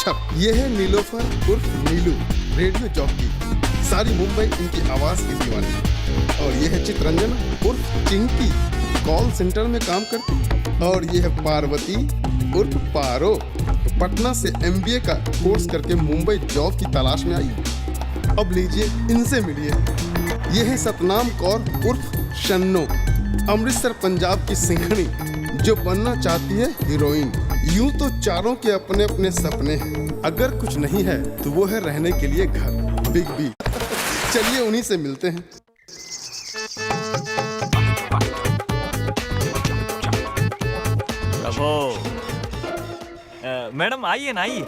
अच्छा, ये है नीलोफर उर्फ नीलू, रेडियो जॉकी। सारी मुंबई इनकी आवाज की दीवानी। और ये है चित्रंजना उर्फ चिंकी, कॉल सेंटर में काम करती। और ये है पार्वती उर्फ पारो, पटना से MBA का कोर्स करके मुंबई जॉब की तलाश में आई। अब लीजिए इनसे मिलिए। ये है सतनाम कौर उर्फ शन्नो, अमृतसर पंजाब की सिंघनी, जो बनना चाहती है हीरोइन। यूं तो चारों के अपने अपने सपने हैं, अगर कुछ नहीं है तो वो है रहने के लिए घर, बिग बी। चलिए उन्हीं से मिलते हैं। प्रभु, मैडम आइए ना, आइए।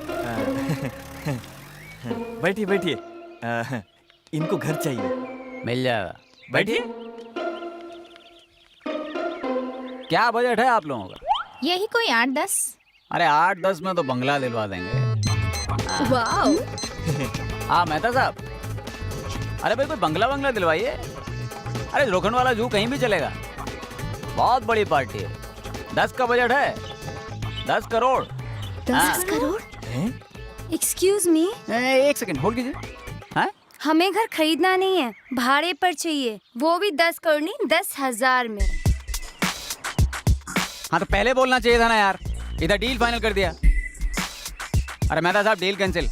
बैठिए बैठिए। इनको घर चाहिए। मिल जाएगा। बैठिए। क्या बजट है आप लोगों का? यही कोई 8-10। अरे 8-10 में तो बंगला दिलवा देंगे। वाओ। हाँ मेहता साहब, अरे भाई कोई बंगला दिलवाइए। अरे लोखंड वाला जू कहीं भी चलेगा। बहुत बड़ी पार्टी है। 10 का बजट है। 10 करोड़। 10 करोड़? एक्सक्यूज मी, एक सेकंड होल्ड कीजिए। हाँ? हमें घर खरीदना नहीं है, भाड़े पर चाहिए, वो भी 10 करोड़ नहीं 10,000 में। हाँ तो पहले बोलना चाहिए था ना यार। इधर डील फाइनल कर दिया। अरे मेहता साहब डील कैंसिल।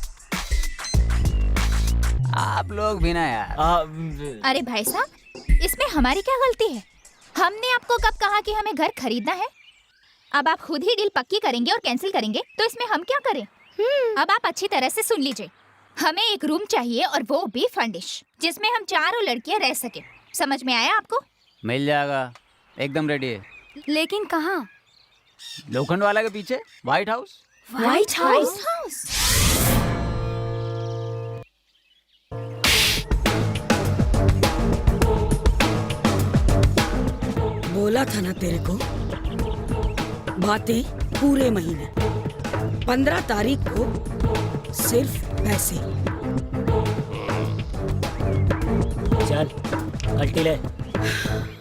आप लोग भी ना यार। अरे भाई साहब, इसमें हमारी क्या गलती है? हमने आपको कब कहा कि हमें घर खरीदना है? अब आप खुद ही डील पक्की करेंगे और कैंसिल करेंगे तो इसमें हम क्या करें? अब आप अच्छी तरह से सुन लीजिए। हमें एक रूम चाहिए और वो भी फर्निश, जिसमें हम चारों लड़कियां रह सके। समझ में आया आपको? मिल जाएगा, एकदम रेडी है। लेकिन कहाँ? लोखंड वाला के पीछे व्हाइट हाउस। White house? बोला था ना तेरे को, बातें पूरे महीने, 15 तारीख को सिर्फ पैसे। चल अल्टी ले।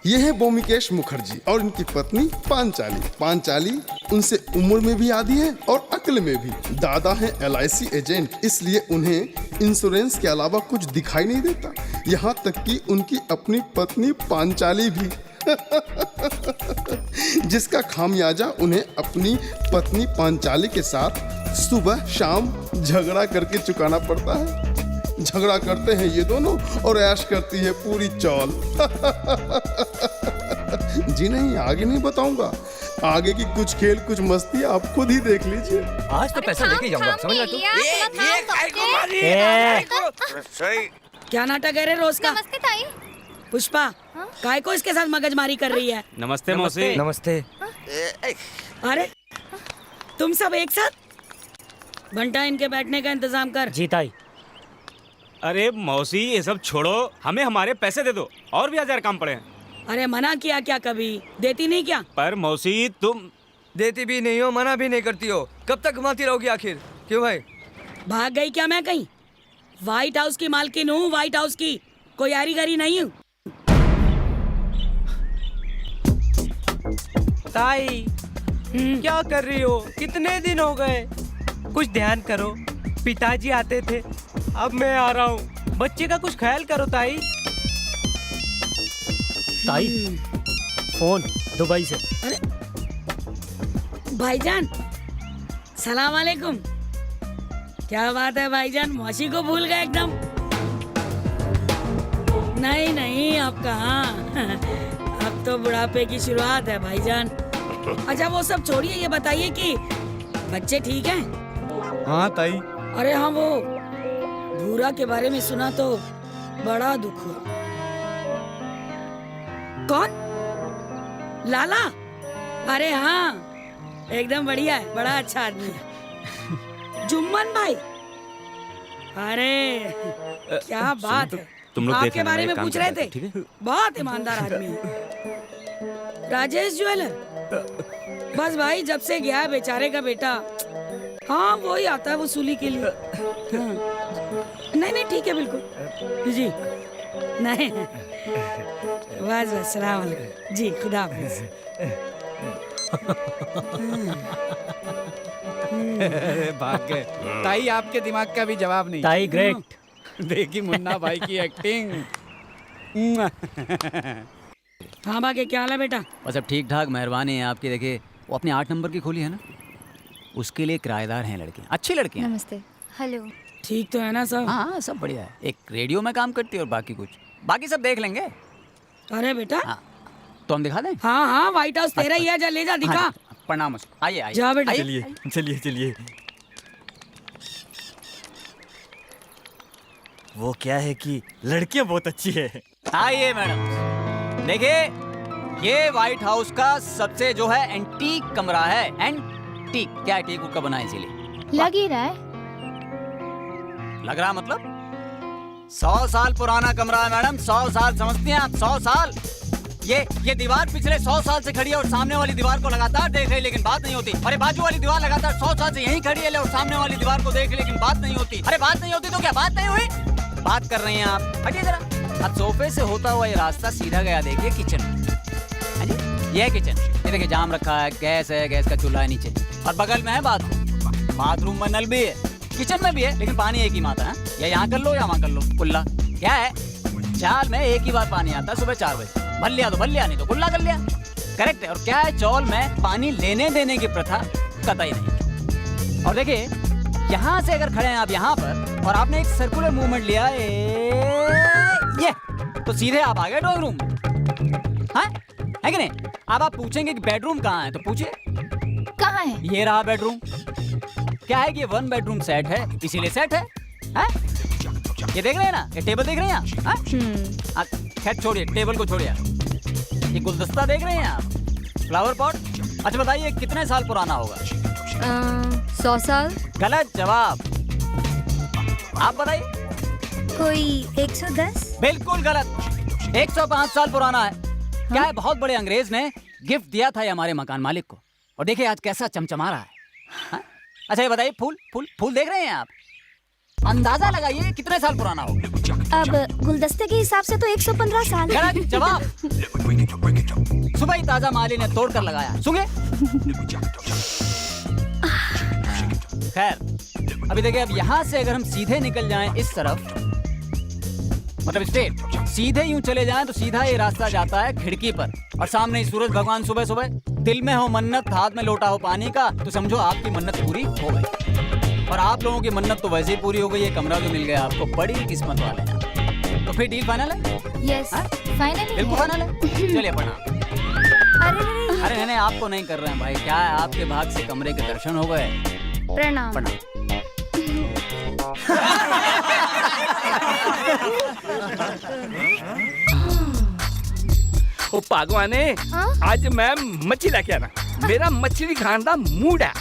ये है बोमिकेश मुखर्जी और इनकी पत्नी पांचाली। पांचाली उनसे उम्र में भी आधी है और अक्ल में भी। दादा हैं LIC एजेंट, इसलिए उन्हें इंश्योरेंस के अलावा कुछ दिखाई नहीं देता। यहाँ तक कि उनकी अपनी पत्नी पांचाली भी जिसका खामियाजा उन्हें अपनी पत्नी पांचाली के साथ सुबह शाम झगड़ा करके चुकाना पड़ता है। झगड़ा करते हैं ये दोनों और ऐश करती है पूरी चौल। जी नहीं, आगे नहीं बताऊंगा। आगे की कुछ खेल कुछ मस्ती आप खुद ही देख लीजिए। आज तो पैसा लेके जाऊंगा, समझ रहा तू? क्या नाटक है रे रोज का? नमस्ते ताई। पुष्पा, काय को इसके साथ मगजमारी कर रही है? नमस्ते मौसी। नमस्ते। अरे तुम सब एक साथ? घंटा इनके बैठने का इंतजाम कर। जी ताई। अरे मौसी, ये सब छोड़ो, हमें हमारे पैसे दे दो, और भी 1000 काम पड़े हैं। अरे मना किया क्या कभी? देती नहीं क्या? पर मौसी तुम देती भी नहीं हो, मना भी नहीं करती हो, कब तक घुमाती रहोगी आखिर? क्यों भाई? भाग गई क्या मैं कहीं? व्हाइट हाउस की मालकिन हूँ, व्हाइट हाउस की, कोई यारी गरी नहीं हूँ। ताई क्या कर रही हो? कितने दिन हो गए? कुछ ध्यान करो। पिताजी आते थे, अब मैं आ रहा हूँ। बच्चे का कुछ ख्याल करो ताई। ताई फोन दुबई से। अरे भाईजान, सलाम वालेकुम। क्या बात है भाईजान, मौसी को भूल गए एकदम? नहीं नहीं, अब कहाँ, अब तो बुढ़ापे की शुरुआत है भाईजान। अच्छा वो सब छोड़िए, ये बताइए कि बच्चे ठीक हैं? हाँ ताई। अरे हाँ, वो भूरा के बारे में सुना तो बड़ा दुख हुआ। कौन? लाला? अरे हाँ, एकदम बढ़िया है, बड़ा अच्छा आदमी है। जुम्मन भाई, अरे क्या बात है। तुम लोग आपके बारे में पूछ रहे थे, ठीक है? बहुत ईमानदार आदमी है। राजेश ज्वेलर, बस भाई जब से गया है बेचारे का बेटा, हाँ वो ही आता है वसूली के लिए। हाँ। नहीं नहीं ठीक है बिल्कुल जी। नहीं बस बस, सलाम अलैकुम जी, खुदा हाफिज। भाग गए ताई, आपके दिमाग का भी जवाब नहीं। ताई ग्रेट। देखी मुन्ना भाई की एक्टिंग। हाँ बाकी क्या हाल है बेटा? बस अब ठीक ठाक, मेहरबानी है आपकी। देखिए वो अपने 8 नंबर की खोली है ना, उसके लिए किराएदार हैं लड़के, अच्छी लड़के हैं। नमस्ते। हेलो। ठीक तो है ना सब? हाँ सब बढ़िया है। एक रेडियो में काम करती है और बाकी कुछ, बाकी सब देख लेंगे। अरे बेटा हाँ तो हम दिखा दें? हाँ हाँ व्हाइट हाउस तेरा ही है, जा ले जा दिखा। हाँ, प्रणाम। आइए आइए जा बेटा। आइए। चलिए चलिए। वो क्या है कि लड़कियां बहुत अच्छी है। आइए मैडम, देखिए ये व्हाइट हाउस का सबसे जो है एंटीक कमरा है। एंटीक क्या है, टीक का बना है इसीलिए। लग ही रहा है। लग रहा मतलब 100 साल पुराना कमरा है मैडम। 100 साल समझती हैं आप? 100 साल। ये दीवार पिछले 100 साल से खड़ी है और सामने वाली दीवार को लगातार देख रही, लेकिन बात नहीं होती। अरे बाजू वाली दीवार लगातार 100 साल से यहीं खड़ी है और सामने वाली दीवार को देख रही, लेकिन बात नहीं होती। अरे बात नहीं होती तो क्या बात नहीं हुई? बात कर रही हैं आप। हटिए जरा। अब सोफे से होता हुआ ये रास्ता सीधा गया, देखिए किचन में। ये किचन, ये देखिए जाम रखा है, गैस है, गैस का चूल्हा है नीचे, और बगल में है बाथरूम। बाथरूम में नल भी है, किचन में भी है, लेकिन पानी एक ही माता है। या यहाँ कर लो या वहाँ कर लो। कुल्ला क्या है, चाल में एक ही बार पानी आता है, सुबह 4 बजे। भर लिया तो भर लिया, नहीं तो कुल्ला कर लिया। करेक्ट है। और क्या है, चौल में पानी लेने देने की प्रथा कतई नहीं। और देखिए यहाँ से अगर खड़े हैं आप यहाँ पर और आपने एक सर्कुलर मूवमेंट लिया ये, तो सीधे आप आ गए ड्राइंग रूम में। हाँ है कि नहीं? अब आप पूछेंगे कि बेडरूम कहाँ है, तो पूछिए कहाँ है? ये रहा बेडरूम। क्या है कि ये 1 बेडरूम सेट है, इसीलिए सेट है। ये देख रहे हैं ना, ये टेबल देख रहे हैं आप? खैर छोड़िए, टेबल को छोड़िए। ये गुलदस्ता देख रहे हैं आप, फ्लावर पॉट। अच्छा बताइए कितने साल पुराना होगा? 100 साल। गलत जवाब। आप बताइए। कोई 110। बिल्कुल गलत। 105 साल पुराना है। क्या है, बहुत बड़े अंग्रेज ने गिफ्ट दिया था ये हमारे मकान मालिक को, और देखिए आज कैसा चमचमा रहा है। हाँ? अच्छा ये बताइए, फूल फूल फूल देख रहे हैं आप? अंदाजा लगाइए कितने साल पुराना होगा। अब गुलदस्ते के हिसाब से तो 115 साल। गलत जवाब। सुबह ही ताजा माली ने तोड़ कर लगाया, सुनिए। खैर अभी देखिए, अब यहाँ से अगर हम सीधे निकल जाएं इस तरफ, मतलब स्ट्रेट सीधे यूं चले जाएं, तो सीधा ये रास्ता जाता है खिड़की पर, और सामने ही सूरज भगवान सुबह सुबह। दिल में हो मन्नत, हाथ में लोटा हो पानी का, तो समझो आपकी मन्नत पूरी हो गई। और आप लोगों की मन्नत तो वैसे ही पूरी हो गई। ये कमरा जो मिल गया आपको, बड़ी किस्मत वाले हैं। तो फिर डील फाइनल है? यस फाइनली बिल्कुल फाइनल है। चलिए प्रणाम। अरे नहीं, आपको नहीं कर रहे हैं भाई। क्या है, आपके भाग से कमरे के दर्शन हो गए। प्रणाम। प्रणाम। ओ पागवाने, आज मैं मच्छी लेके आना। मेरा मछली खाने का मूड है।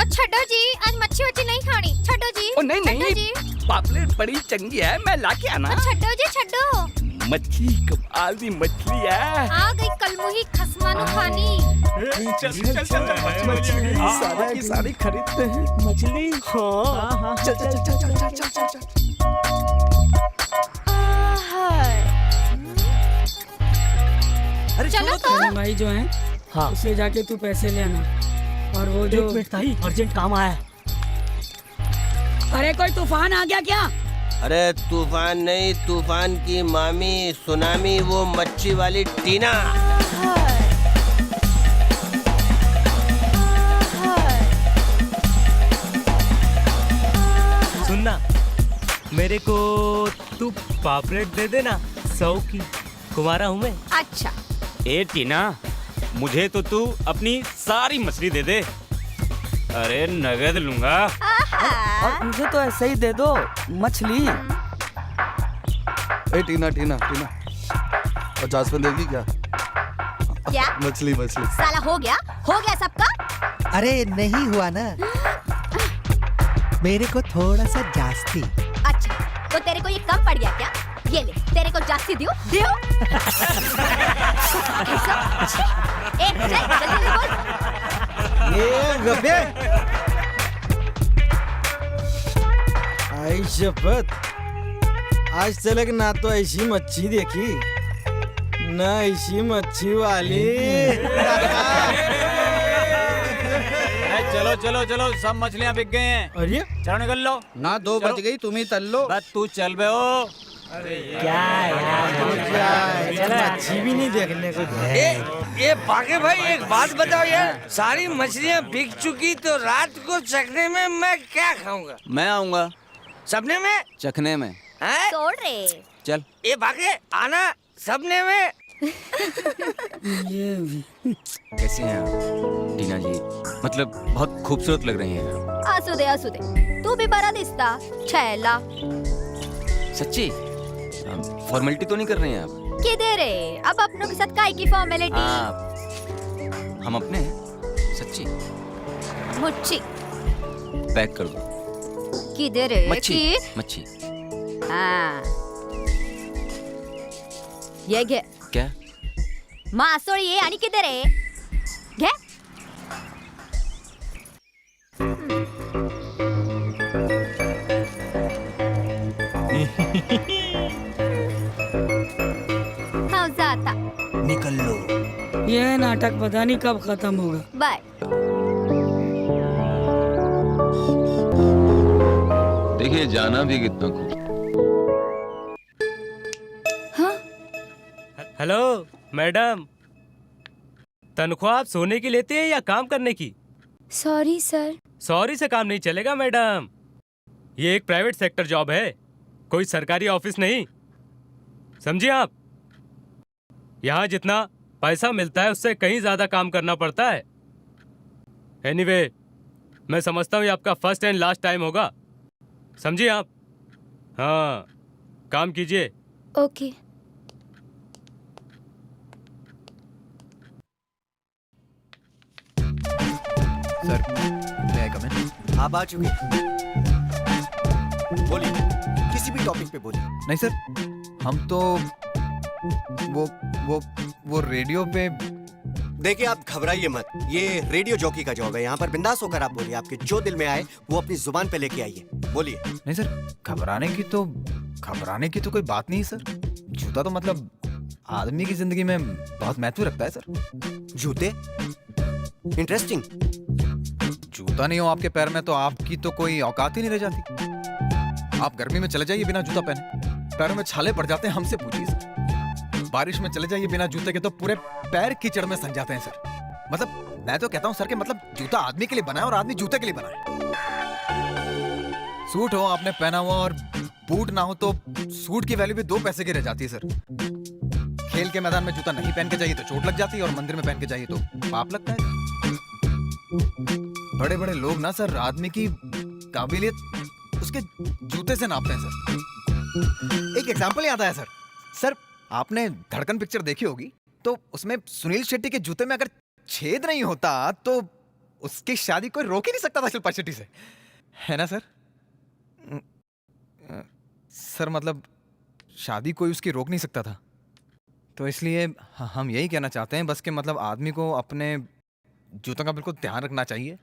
छड्डो जी, आज मच्छी वच्छी नहीं खानी। छड्डो जी। ओ नहीं, पापलेट बड़ी चंगी है, मैं लाके आना। छड्डो जी छड्डो। मच्छी कमाल दी मछली है। आ गई कलमुही खसमानो खानी। सारे की सारी खरीदते हैं मछली। हाँ चल। अरे चलो तो। भाई जो है, हाँ उससे जाके तू पैसे ले आना। और वो जो अर्जेंट काम आया है। अरे कोई तूफान आ गया क्या? अरे तूफान नहीं, तूफान की मामी सुनामी, वो मच्छी वाली टीना। सुनना, मेरे को तू पापलेट दे देना 100 की। कुमारा हूँ मैं। अच्छा। ए टीना, मुझे तो तू अपनी सारी मछली दे दे। अरे नगद लूंगा। और मुझे तो ऐसे ही दे दो मछली। ए टीना टीना टीना, 50 में देगी क्या? क्या? मछली मछली। साला हो गया सबका। अरे नहीं हुआ ना, मेरे को थोड़ा सा जास्ती। अच्छा, तो तेरे को ये कम पड़ गया क्या? ये ले, तेरे को जास्ती दियो। जल्दी बोल। ये गब्बे, आई शपथ, आज तक ना तो ऐसी मच्छी देखी, ना ऐसी मच्छी वाली। चलो चलो चलो, सब मछलियाँ बिक गई हैं। अरे चलो निकल लो। ना 2 बज गई, तुम ही तल लो। बस तू चल बे हो। क्या यार, चलो अच्छी भी नहीं देखने को। ये बाके भाई एक बात बताओ यार, सारी मछलियाँ बिक चुकी तो रात को चखने में मैं क्या खाऊंगा? मैं आऊंगा सपने में? चखने में। हैं? छोड़ रे। चल। ये बाके आना सपने में। कैसी हैं आप टीना जी? मतलब बहुत खूबसूरत लग रही हैं। आसू दे तू भी बड़ा दिसता छैला। सच्ची? फॉर्मेलिटी तो नहीं कर रही हैं आप? किधर रे, अब अपनों के साथ काय की फॉर्मेलिटी? हम अपने हैं, सच्ची। मुच्छी पैक कर दो। किधर रे? मच्छी। हाँ ये घे क्या? मासोळी ये आणि किधर रे? घे हाँ जाता। निकल लो। ये नाटक पता नहीं कब खत्म होगा। बाय। देखिए जाना भी कितना खूब। हेलो मैडम, तनख्वाह आप सोने की लेते हैं या काम करने की? Sorry sir. सॉरी से काम नहीं चलेगा मैडम, ये एक प्राइवेट सेक्टर जॉब है, कोई सरकारी ऑफिस नहीं, समझिए आप। यहाँ जितना पैसा मिलता है उससे कहीं ज्यादा काम करना पड़ता है। एनीवे, मैं समझता हूँ ये आपका फर्स्ट एंड लास्ट टाइम होगा, समझिए आप। हाँ, काम कीजिए। Okay. Sir may I come in? आप आ चुके। बोलिए, किसी भी टॉपिक पे बोलिए। नहीं सर, हम तो वो रेडियो पे। देखिए आप घबराइए मत, ये रेडियो जॉकी का जॉब है, यहाँ पर बिंदास होकर आप बोलिए, आपके जो दिल में आए वो अपनी जुबान पे लेके आइए, बोलिए। नहीं सर, घबराने की तो कोई बात नहीं सर। जूता तो मतलब आदमी की जिंदगी में बहुत महत्व रखता है सर। जूते? इंटरेस्टिंग। जूता नहीं हो आपके पैर में तो आपकी तो कोई औकात ही नहीं रह जाती। आप गर्मी में चले जाइए बिना जूता पहने, पैरों में छाले पड़ जाते हैं, हमसे पूछिए सर। बारिश में चले जाइए बिना जूते के तो पूरे पैर कीचड़ में सन जाते हैं सर। मतलब मैं तो कहता हूँ सर कि मतलब जूता आदमी के लिए बना है और आदमी जूते के लिए बना है। सूट हो आपने पहना हुआ और बूट ना हो तो सूट की वैल्यू भी 2 पैसे की रह जाती है सर। खेल के मैदान में जूता नहीं पहन के जाइए तो चोट लग जाती है और मंदिर में पहन के जाइए तो पाप लगता है। बड़े बड़े लोग ना सर आदमी की काबिलियत उसके जूते से नापते हैं सर। एक एग्जांपल याद आया सर। सर आपने धड़कन पिक्चर देखी होगी, तो उसमें सुनील शेट्टी के जूते में अगर छेद नहीं होता तो उसकी शादी कोई रोक ही नहीं सकता था शिल्पा शेट्टी से, है ना सर? सर मतलब शादी कोई उसकी रोक नहीं सकता था, तो इसलिए हम यही कहना चाहते हैं बस कि मतलब आदमी को अपने जूतों का बिल्कुल ध्यान रखना चाहिए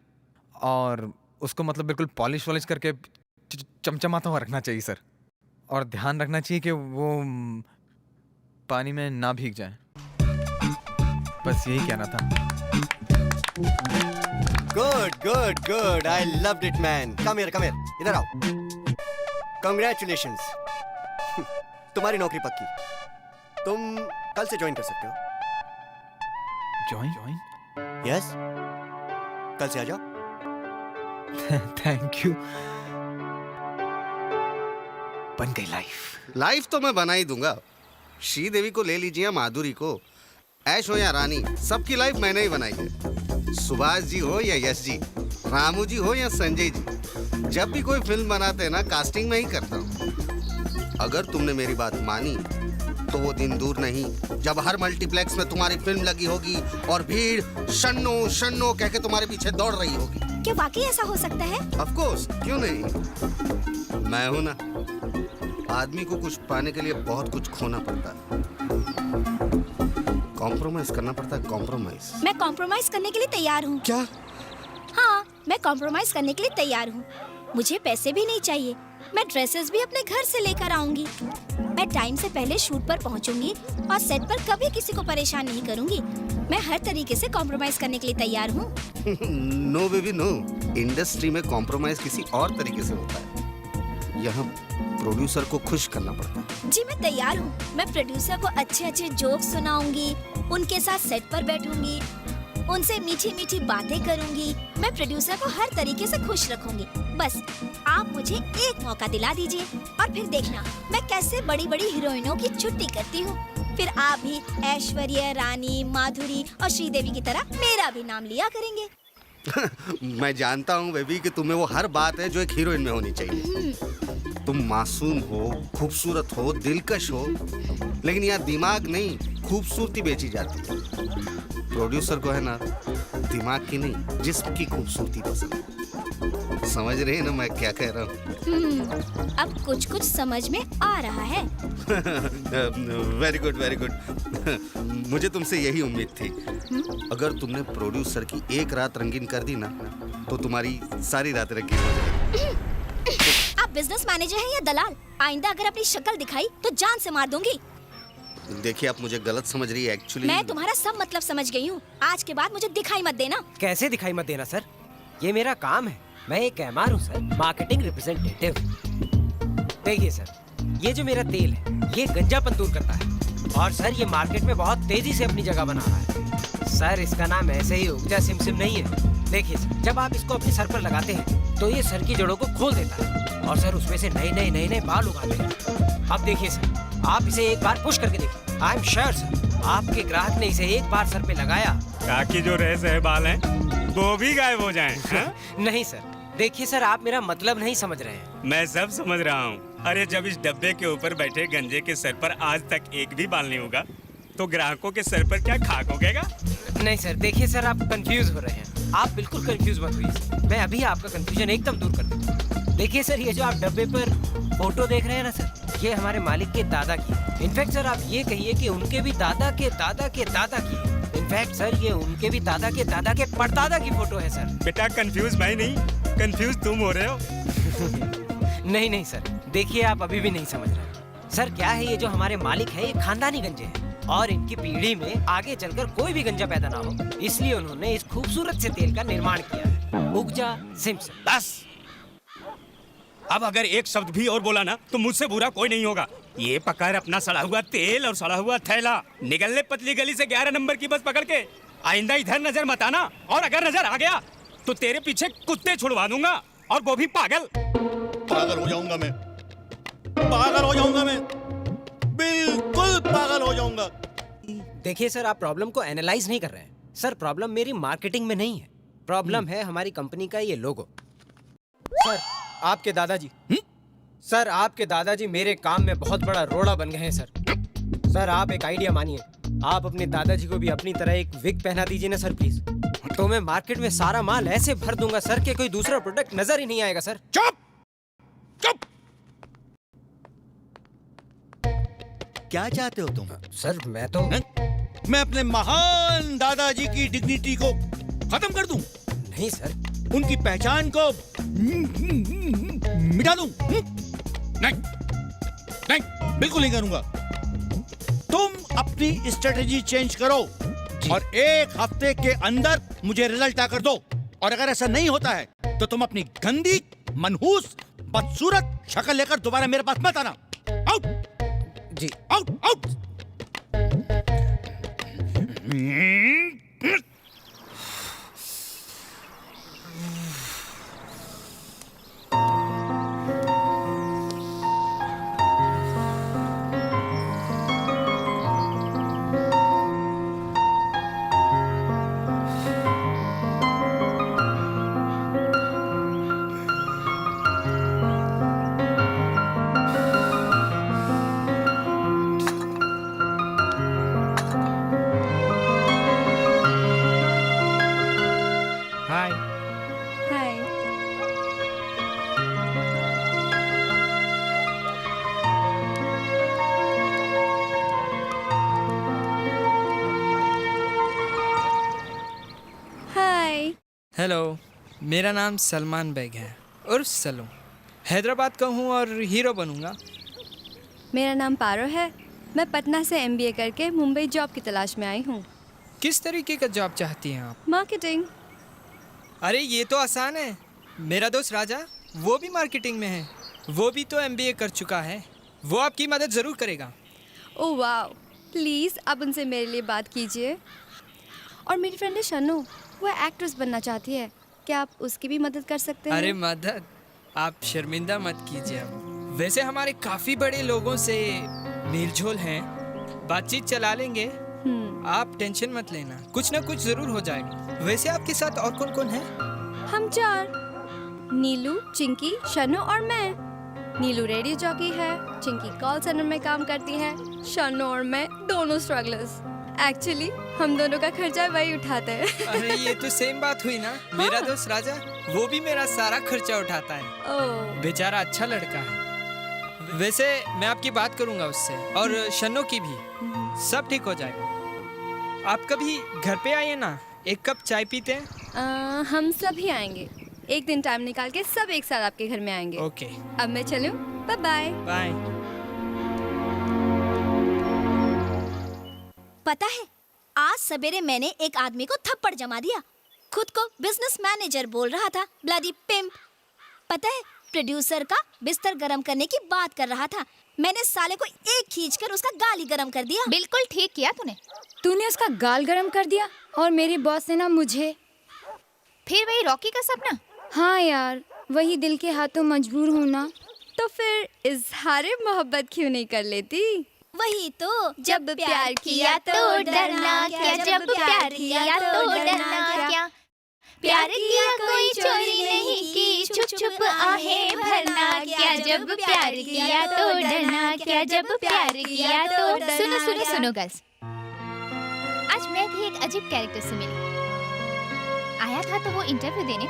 और उसको मतलब बिल्कुल पॉलिश वॉलिश करके चमचमाता हुआ रखना चाहिए सर। और ध्यान रखना चाहिए कि वो पानी में ना भीग जाए। बस यही कहना था। Good good good, I loved it man. Come here, इधर आओ। कांग्रेचुलेशंस, तुम्हारी नौकरी पक्की। तुम कल से ज्वाइन कर सकते हो। ज्वाइन? यस, कल से आ जाओ। Thank you. बन गई लाइफ तो मैं बना ही दूंगा। श्रीदेवी को ले लीजिए, माधुरी को, ऐश हो या रानी, सबकी लाइफ मैंने ही बनाई है। सुभाष जी हो या यश जी, रामू जी हो या संजय जी, जब भी कोई फिल्म बनाते हैं ना, कास्टिंग में ही करता हूँ। अगर तुमने मेरी बात मानी तो वो दिन दूर नहीं जब हर मल्टीप्लेक्स में तुम्हारी फिल्म लगी होगी और भीड़ शन्नो शन्नो कह के तुम्हारे पीछे दौड़ रही होगी। क्या वाकई ऐसा हो सकता है? ऑफ कोर्स, क्यों नहीं। मैं हूं ना। आदमी को कुछ पाने के लिए बहुत कुछ खोना पड़ता है, कॉम्प्रोमाइज करना पड़ता है। कॉम्प्रोमाइज। मैं कॉम्प्रोमाइज करने के लिए तैयार हूँ। क्या? हाँ, मैं कॉम्प्रोमाइज करने के लिए तैयार हूँ। मुझे पैसे भी नहीं चाहिए, मैं ड्रेसेस भी अपने घर से लेकर आऊंगी। मैं टाइम से पहले शूट पर पहुंचूंगी और सेट पर कभी किसी को परेशान नहीं करूंगी। मैं हर तरीके से कॉम्प्रोमाइज करने के लिए तैयार हूँ। नो बेबी नो, इंडस्ट्री में कॉम्प्रोमाइज किसी और तरीके से होता है। यहाँ प्रोड्यूसर को खुश करना पड़ता है। जी मैं तैयार हूँ। मैं प्रोड्यूसर को अच्छे अच्छे जोक्स सुनाऊंगी, उनके साथ सेट पर बैठूंगी, उनसे मीठी मीठी बातें करूंगी। मैं प्रोड्यूसर को हर तरीके से खुश रखूंगी। बस आप मुझे एक मौका दिला दीजिए और फिर देखना मैं कैसे बड़ी बड़ी हीरोइनों की छुट्टी करती हूँ। फिर आप भी ऐश्वर्या रानी, माधुरी और श्रीदेवी की तरह मेरा भी नाम लिया करेंगे। मैं जानता हूँ बेबी कि तुम्हें वो हर बात है जो एक हीरोइन में होनी चाहिए। तुम मासूम हो, खूबसूरत हो, दिलकश हो, लेकिन यहाँ दिमाग नहीं खूबसूरती बेची जाती है। प्रोड्यूसर को है ना दिमाग की नहीं जिस्म की खूबसूरती पसंद है। समझ रहे हैं ना मैं क्या कह रहा हूँ? अब कुछ कुछ समझ में आ रहा है। Very good very good. मुझे तुमसे यही उम्मीद थी। अगर तुमने प्रोड्यूसर की एक रात रंगीन कर दी ना तो तुम्हारी सारी रात रंगीन हो जाएगी। आप बिजनेस मैनेजर हैं या दलाल? आइंदा अगर अपनी शक्ल दिखाई तो जान से मार दूंगी। देखिए आप मुझे गलत समझ रही है। एक्चुअली मैं तुम्हारा सब मतलब समझ गई हूँ। आज के बाद मुझे दिखाई मत देना। कैसे दिखाई मत देना सर? ये मेरा काम है। मैं एक एमआर हूँ सर, मार्केटिंग रिप्रेजेंटेटिव। देखिए सर, ये जो मेरा तेल है ये गंजापन दूर करता है और सर ये मार्केट में बहुत तेजी से अपनी जगह बना रहा है। सर इसका नाम ऐसे ही उगजा सिमसिम नहीं है। देखिए सर, जब आप इसको अपने सर पर लगाते हैं तो ये सर की जड़ों को खोल देता है और सर उसमें से नए बाल उगाते हैं। अब देखिए सर, आप इसे एक बार पुश करके देखिए। आई एम श्योर सर, आपके ग्राहक ने इसे एक बार सर पे लगाया, ताकि जो रह सहे बाल हैं वो भी गायब हो जाएं। नहीं सर, देखिए सर, आप मेरा मतलब नहीं समझ रहे हैं। मैं सब समझ रहा हूँ। अरे जब इस डब्बे के ऊपर बैठे गंजे के सर पर आज तक एक भी बाल नहीं होगा तो ग्राहकों के सर पर क्या खाक उगेगा? नहीं सर, देखिए सर, आप कंफ्यूज हो रहे हैं। आप बिल्कुल कंफ्यूज मत होइए। मैं अभी आपका कंफ्यूजन एकदम दूर कर दूँ। देखिए सर, ये जो आप डब्बे पर फोटो देख रहे हैं ना सर, ये हमारे मालिक के दादा की। इनफैक्ट सर, आप ये कहिए कि उनके भी दादा के दादा के दादा की। इनफैक्ट सर, ये उनके भी दादा के परदादा की फोटो है सर। बेटा कंफ्यूज मैं नहीं, कंफ्यूज तुम हो रहे हो। नहीं सर, देखिए आप अभी भी नहीं समझ रहे। सर क्या है, ये जो हमारे मालिक है ये खानदानी गंजे हैं और इनकी पीढ़ी में आगे चलकर कोई भी गंजा पैदा ना हो, इसलिए उन्होंने इस खूबसूरत से तेल का निर्माण किया है, उगजा सिमसिम। बस अब अगर एक शब्द भी और बोला ना तो मुझसे बुरा कोई नहीं होगा। ये पकड़ अपना सड़ा हुआ तेल और सड़ा हुआ थैला, निकल ले पतली गली से 11 नंबर की बस पकड़ के। आइंदा इधर नजर मत आना, और अगर नजर आ गया तो तेरे पीछे कुत्ते छुड़वा दूंगा, और वो भी पागल। पागल हो जाऊंगा मैं, पागल हो जाऊंगा मैं, बिल्कुल पागल हो जाऊंगा। देखिए सर, आप प्रॉब्लम को एनालाइज नहीं कर रहे हैं। सर प्रॉब्लम मेरी मार्केटिंग में नहीं है, प्रॉब्लम है हमारी कंपनी का ये लोगो। सर आपके दादाजी, सर आपके दादाजी मेरे काम में बहुत बड़ा रोड़ा बन गए हैं सर। सर आप एक आइडिया मानिए, आप अपने दादाजी को भी अपनी तरह एक विग पहना दीजिए ना सर प्लीज, तो मैं मार्केट में सारा माल ऐसे भर दूंगा सर कि कोई दूसरा प्रोडक्ट नजर ही नहीं आएगा सर। चुप चुप। क्या चाहते हो तुम? सर मैं अपने महान दादाजी की डिग्निटी को खत्म कर दूं? नहीं सर, उनकी पहचान को मिटा दूं? नहीं नहीं, बिल्कुल नहीं करूंगा। तुम अपनी स्ट्रेटेजी चेंज करो और एक हफ्ते के अंदर मुझे रिजल्ट आकर दो, और अगर ऐसा नहीं होता है तो तुम अपनी गंदी, मनहूस, बदसूरत शक्ल लेकर दोबारा मेरे पास मत आना। आउट जी, आउट आउट। हेलो, मेरा नाम सलमान बेग है। उर्फ सलूम। हैदराबाद का हूँ और हीरो बनूंगा। मेरा नाम पारो है। मैं पटना से MBA करके मुंबई जॉब की तलाश में आई हूँ। किस तरीके का जॉब चाहती हैं आप? मार्केटिंग। अरे ये तो आसान है। मेरा दोस्त राजा वो भी मार्केटिंग में है, वो भी तो MBA कर चुका है, वो आपकी मदद ज़रूर करेगा। ओह वाह, प्लीज़ आप उनसे मेरे लिए बात कीजिए। और मेरी फ्रेंड है शनु, वो एक्ट्रेस बनना चाहती है, क्या आप उसकी भी मदद कर सकते हैं? अरे मदद, आप शर्मिंदा मत कीजिए। अब वैसे हमारे काफ़ी बड़े लोगों से मेलझोल हैं, बातचीत चला लेंगे, आप टेंशन मत लेना, कुछ ना कुछ ज़रूर हो जाएगा। वैसे आपके साथ और कौन कौन है? हम 4, नीलू, चिंकी, शनु और मैं। नीलू रेडियो जॉकी है, चिंकी कॉल सेंटर में काम करती है, शनु और मैं दोनों स्ट्रगलर्स। एक्चुअली हम दोनों का खर्चा वही उठाते हैं। अरे ये तो सेम बात हुई ना। मेरा दोस्त राजा वो भी मेरा सारा खर्चा उठाता है। ओह बेचारा अच्छा लड़का है। वैसे मैं आपकी बात करूंगा उससे और शन्नो की भी, सब ठीक हो जाएगा। आप कभी घर पे आइए ना, एक कप चाय पीते हैं। हम सभी आएंगे, एक दिन टाइम निकाल के सब एक साथ आपके घर में आएंगे। ओके, अब मैं चलूं, बाय बाय। बाय। पता है, आज सवेरे मैंने एक आदमी को थप्पड़ जमा दिया। खुद को बिजनेस मैनेजर बोल रहा था, ब्लडी पिम्प। पता है, प्रोड्यूसर का बिस्तर गरम करने की बात कर रहा था। मैंने साले को एक खींचकर उसका गाल ही गरम कर दिया। बिल्कुल ठीक किया तूने उसका गाल गरम कर दिया और मेरी बॉस ने ना मुझे। फिर वही रॉकी का सपना। हाँ यार, वही दिल के हाथों मजबूर होना, तो फिर इजहारे मोहब्बत क्यों नहीं कर लेती? वही तो, जब प्यार किया तो डरना क्या, जब प्यार किया तो डरना क्या, प्यार किया कोई चोरी नहीं की, छुप छुप आहें भरना क्या, जब प्यार किया तो डरना क्या, जब प्यार किया तो डरना। सुनो सुनो सुनो गर्ल्स, आज मैं भी एक अजीब कैरेक्टर से मिली। आया था तो वो इंटरव्यू देने,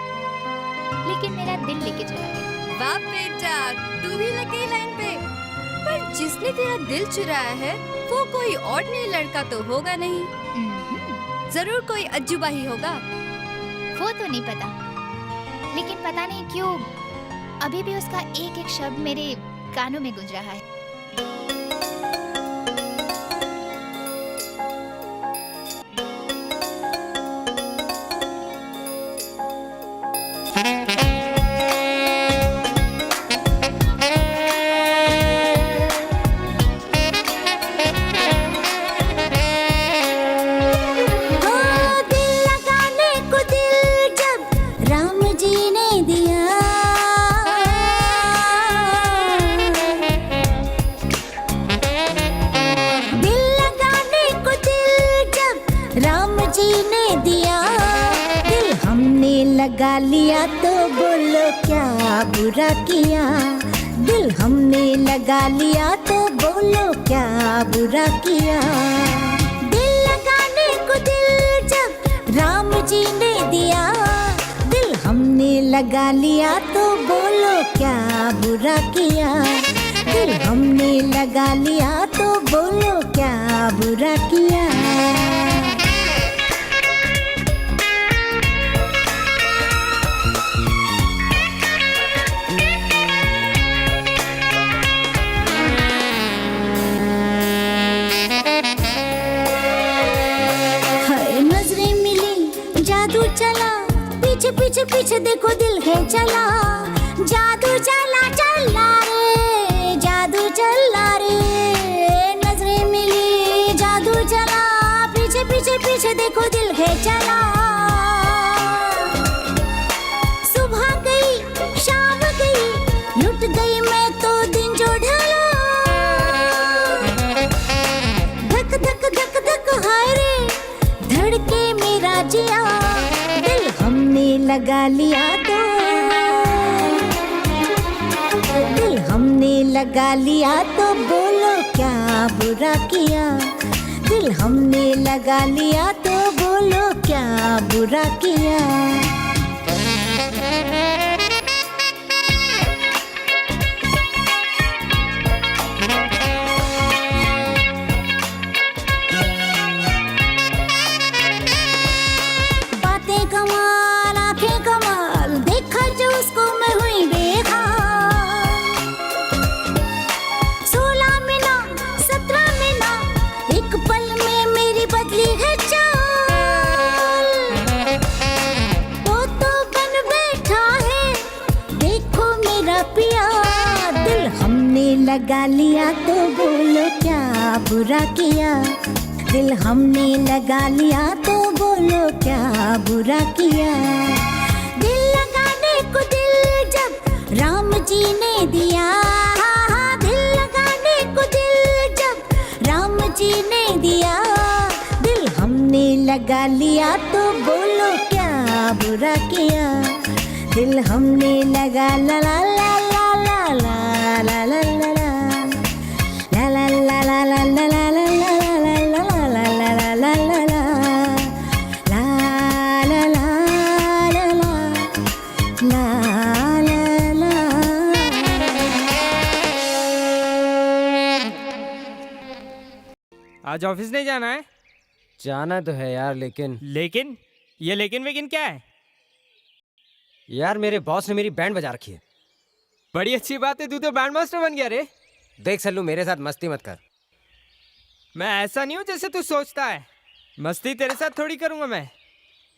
लेकिन मेरा दिल लेके चला गया। वाह बेटा, तू भी लग गई लाइन पे। पर जिसने तेरा दिल चुराया है वो कोई ऑर्डिनरी लड़का तो होगा नहीं, जरूर कोई अजूबा ही होगा। वो तो नहीं पता, लेकिन पता नहीं क्यों अभी भी उसका एक एक शब्द मेरे कानों में गूंज रहा है। लगा लिया तो बोलो क्या बुरा किया, दिल हमने लगा लिया तो बोलो क्या बुरा किया। दिल लगाने को दिल जब राम जी ने दिया, दिल हमने लगा लिया तो बोलो क्या बुरा किया, दिल हमने लगा लिया तो बोलो क्या बुरा किया। पीछे पीछे पीछे देखो दिल है चला, जादू चला चला रे, जादू चला रे, नजरें मिली जादू चला, पीछे पीछे पीछे देखो दिल है चला। सुबह गई शाम गई, लुट गई मैं तो दिन जो ढला, धक धक धक धक हाय रे धड़के मेरा जिया, लगा लिया तो दिल हमने लगा लिया तो बोलो क्या बुरा किया, दिल हमने लगा लिया तो बोलो क्या बुरा किया। लगा लिया तो बोलो क्या बुरा किया, दिल हमने लगा लिया तो बोलो क्या बुरा किया। दिल लगाने को दिल जब राम जी ने दिया, दिल लगाने को दिल जब राम जी ने दिया, दिल हमने लगा लिया तो बोलो क्या बुरा किया, दिल हमने लगा ला ला ला ला ला ला ला ला ला ला ला ला ला ला ला ला ला आज ऑफिस नहीं जाना है? जाना तो है यार, लेकिन ये लेकिन क्या है? यार मेरे बॉस ने मेरी बैंड बजा रखी है। बड़ी अच्छी बात है, तू तो बैंड मास्टर बन गया रे। देख सल्लू, मेरे साथ मस्ती मत कर। मैं ऐसा नहीं हूँ जैसे तू सोचता है। मस्ती तेरे साथ थोड़ी करूंगा मैं।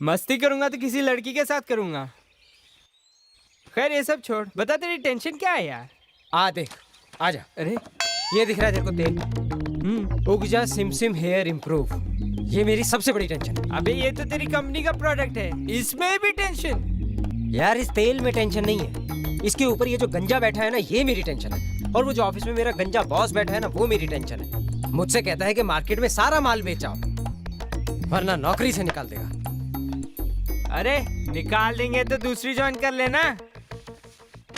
मस्ती करूंगा तो किसी लड़की के साथ करूंगा। खैर ये सब छोड़, बता तेरी टेंशन क्या है यार? आ देख, आजा। अरे ये दिख रहा है तेरे को तेल? उगजा सिमसिम हेयर इम्प्रूव, ये मेरी सबसे बड़ी टेंशन है। अबे ये तो तेरी कंपनी का प्रोडक्ट है, इसमें भी टेंशन? यार इस तेल में टेंशन नहीं है, इसके ऊपर ये जो गंजा बैठा है ना, ये मेरी टेंशन है। और वो जो ऑफिस में मेरा गंजा बॉस बैठा है ना, वो मेरी टेंशन है। मुझसे कहता है कि मार्केट में सारा माल बेचाओ वरना नौकरी से निकाल देगा। अरे निकाल देंगे तो दूसरी ज्वाइन कर लेना।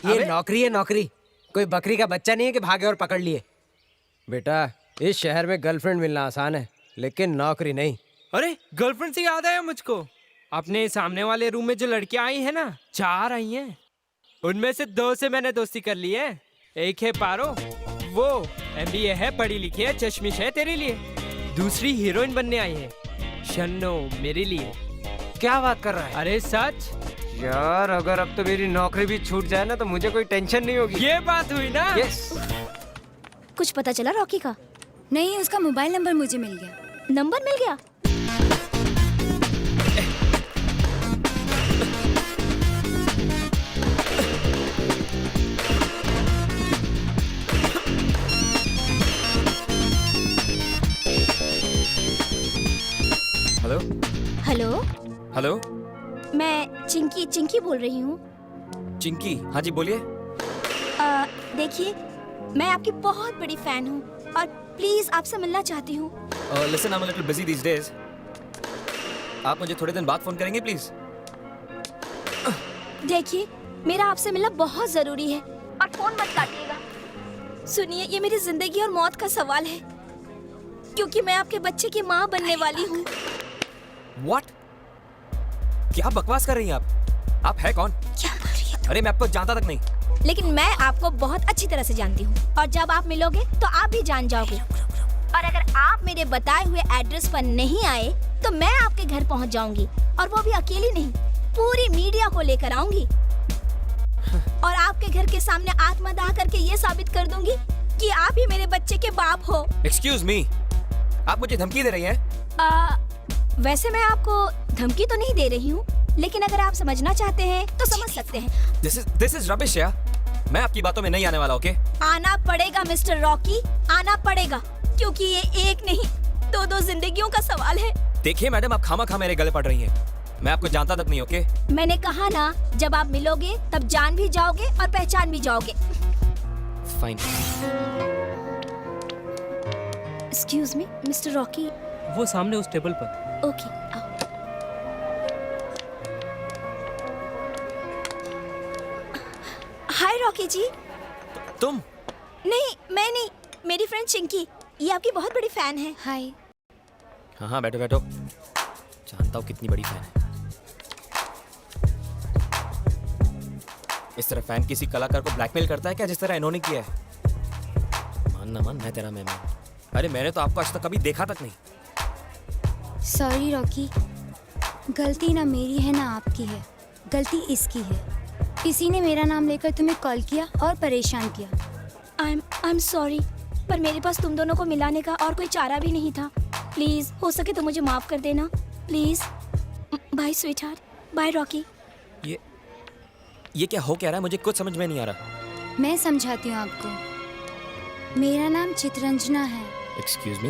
ये नौकरी है नौकरी, कोई बकरी का बच्चा नहीं है कि भागे और पकड़ लिए। बेटा इस शहर में गर्लफ्रेंड मिलना आसान है, लेकिन नौकरी नहीं। अरे गर्लफ्रेंड से याद आया मुझको, अपने सामने वाले रूम में जो लड़कियां आई है ना, 4 आई हैं। उनमें से 2 से मैंने दोस्ती कर ली है। एक है पारो, वो MBA है, पढ़ी लिखी है, चश्मिश है तेरे लिए। दूसरी हीरोइन बनने आई है, शन्नो, मेरे लिए। क्या बात कर रहा है? अरे सच यार, अगर अब तो मेरी नौकरी भी छूट जाए ना, तो मुझे कोई टेंशन नहीं होगी। ये बात हुई ना? यस। कुछ पता चला रॉकी का? नहीं, उसका मोबाइल नंबर मुझे मिल गया। नंबर मिल गया? हेलो हेलो, हेलो, मैं चिंकी बोल रही हूँ। चिंकी, हाँ जी बोलिए। देखिए, मैं आपकी बहुत बड़ी फैन हूँ और प्लीज आपसे मिलना चाहती हूँ। Listen, I am a little busy these days. आप मुझे थोड़े दिन बाद फोन करेंगे प्लीज? देखिए, मेरा आपसे मिलना बहुत जरूरी है और फोन मत काटिएगा। सुनिए, ये मेरी जिंदगी और मौत का सवाल है, क्योंकि मैं आपके बच्चे की माँ बनने वाली हूँ। What? क्या बकवास कर रही हैं आप? आप है कौन? क्या कर रही है? अरे मैं आपको जानता तक नहीं। लेकिन मैं आपको बहुत अच्छी तरह से जानती हूँ और जब आप मिलोगे तो आप भी जान जाओगे। और अगर आप मेरे बताए हुए एड्रेस पर नहीं आए तो मैं आपके घर पहुँच जाऊंगी, और वो भी अकेली नहीं, पूरी मीडिया को लेकर आऊंगी और आपके घर के सामने आत्मदाह करके ये साबित कर दूंगी कि आप ही मेरे बच्चे के बाप हो। Excuse me, आप मुझे धमकी दे रही हैं? वैसे मैं आपको धमकी तो नहीं दे रही हूँ, लेकिन अगर आप समझना चाहते हैं तो समझ सकते हैं। This is rubbish यार। मैं आपकी बातों में नहीं आने वाला, ओके? आना पड़ेगा मिस्टर रॉकी, आना पड़ेगा, क्योंकि ये एक नहीं 2 जिंदगियों का सवाल है। देखिए मैडम, आप खामा मेरे गले पड़ रही हैं। मैं आपको जानता तक नहीं, ओके? मैंने कहा ना, जब आप मिलोगे तब जान भी जाओगे और पहचान भी जाओगे। Fine. Excuse me mister Rocky. वो सामने उस टेबल पर। ओके, आओ। हाय रॉकी जी। तुम? नहीं, मैं नहीं, मेरी फ्रेंड चिंकी, ये आपकी बहुत बड़ी फैन है। हाय। हाँ बैठो बैठो, जानता हूँ कितनी बड़ी फैन है। इस तरह फैन किसी कलाकार को ब्लैकमेल करता है क्या, जिस तरह इन्होंने किया है? मान ना मान, मैं तेरा मेहमान। अरे मैंने तो आपको आज तक कभी देखा तक नहीं। सॉरी रॉकी, गलती ना मेरी है ना आपकी है, गलती इसकी है। किसी ने मेरा नाम लेकर तुम्हें कॉल किया और परेशान किया। आई एम सॉरी, पर मेरे पास तुम दोनों को मिलाने का और कोई चारा भी नहीं था। प्लीज, हो सके तो मुझे माफ कर देना, please. Bye sweetheart, bye Rocky. ये क्या हो क्या रहा है? मुझे कुछ समझ में नहीं आ रहा। मैं समझाती हूँ आपको। मेरा नाम चित्रंजना है। एक्सक्यूज मी,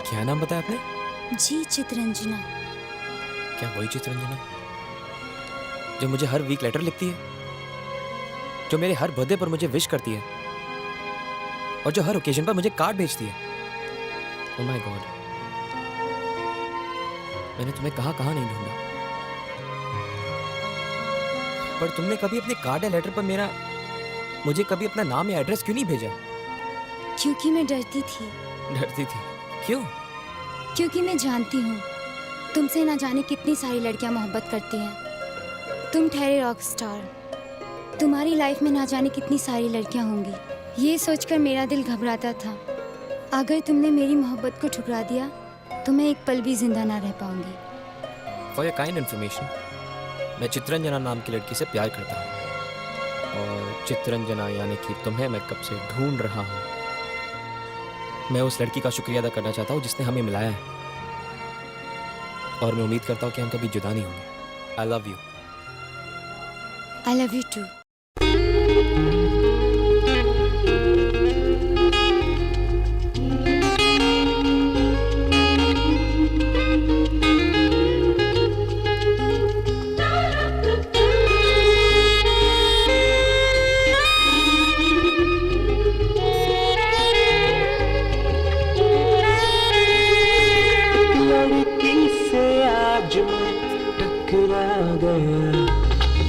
क्या नाम बताया आपने? जी चित्रंजना। क्या वही चित्रंजना जो मुझे हर वीक लेटर लिखती है, जो मेरे हर बर्थडे पर मुझे विश करती है और जो हर ओकेजन पर मुझे कार्ड भेजती है? ओह माय गॉड, मैंने तुम्हें कहाँ कहाँ नहीं ढूंढा, पर तुमने कभी अपने कार्ड या लेटर पर मुझे कभी अपना नाम या एड्रेस क्यों नहीं भेजा? क्योंकि मैं डरती थी। डरती थी? क्यों? क्योंकि मैं जानती हूँ तुमसे ना जाने कितनी सारी लड़कियाँ मोहब्बत करती हैं। तुम ठहरे रॉक स्टार, तुम्हारी लाइफ में ना जाने कितनी सारी लड़कियाँ होंगी। ये सोचकर मेरा दिल घबराता था, अगर तुमने मेरी मोहब्बत को ठुकरा दिया तो मैं एक पल भी जिंदा ना रह पाऊंगी। फॉर योर काइंड इन्फॉर्मेशन, मैं चित्रंजना नाम की लड़की से प्यार करता हूँ, और चित्रंजना यानी कि तुम्हें मैं कब से ढूंढ रहा हूँ। मैं उस लड़की का शुक्रिया अदा करना चाहता हूँ जिसने हमें मिलाया है, और मैं उम्मीद करता हूँ कि हम कभी जुदा नहीं होंगे। I love you. I love you too.